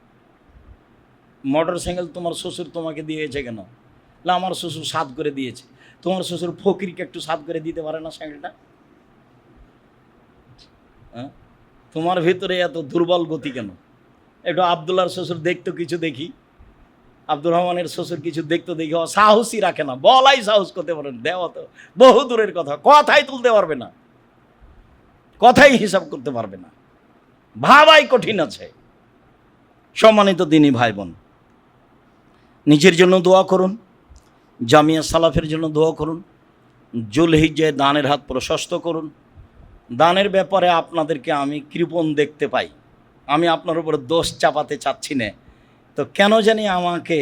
মোটর সাইকেল তোমার শ্বশুর তোমাকে দিয়েছে কেন? না, আমার শ্বশুর সাধ করে দিয়েছে। তোমার শ্বশুর ফকিরকে একটু সাধ করে দিতে পারে না সাইকেলটা? তোমার ভিতরে এত দুর্বল গতি কেন? একটু আবদুল্লাহর শ্বশুর দেখতো কিছু দেখি, আব্দুর রহমানের শ্বশুর কিছু দেখতো দেখি, সাহসই রাখে না, বলাই সাহস করতে পারেন, দেওয়া তো বহু দূরের কথা, কথাই তুলতে পারবে না, কথাই হিসাব করতে পারবে না, ভাবাই কঠিন আছে। সম্মানিত দিনী ভাই বোন, নিজের জন্য দোয়া করুন, জামিয়া সালাফের জন্য দোয়া করুন, জুলহিজ্জায় দানের হাত প্রশস্ত করুন। দানের ব্যাপারে আপনাদেরকে আমি কৃপণ দেখতে পাই, আমি আপনার উপরে দোষ চাপাতে চাচ্ছি না, তো কেন জানি আমাকে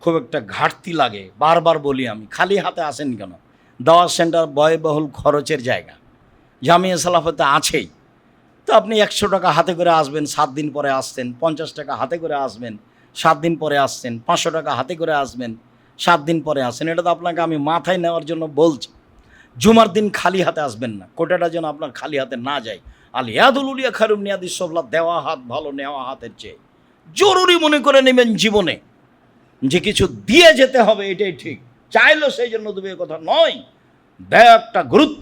খুব একটা ঘাটতি লাগে। বারবার বলি আমি, খালি হাতে আসেন কেন? দাওয়াত সেন্টার ব্যয়বহুল খরচের জায়গা, জামিয়া সালাফতে আছেই, তো আপনি 100 টাকা হাতে করে আসবেন, 7 দিন পরে আসছেন, 50 টাকা হাতে করে আসবেন, 7 দিন পরে আসছেন, 500 টাকা হাতে করে আসবেন, 7 দিন পরে আসছেন। এটা তো আপনাকে আমি মাথায় নেওয়ার জন্য বলছি। জুমার দিন খালি হাতে আসবেন না, কোটাটা যেন আপনার খালি হাতে না যায়। আল ইয়াদুল উলিয়া খায়রুম মিন ইয়াদিস সুফলা, দেওয়া হাত ভালো নেওয়া হাতের চেয়ে। জরুরি মনে করে নেবেন জীবনে যে কিছু দিয়ে যেতে হবে, এটাই ঠিক, চাইলো সেই জন্য দেবে কথা নয়, দেয় একটা গুরুত্ব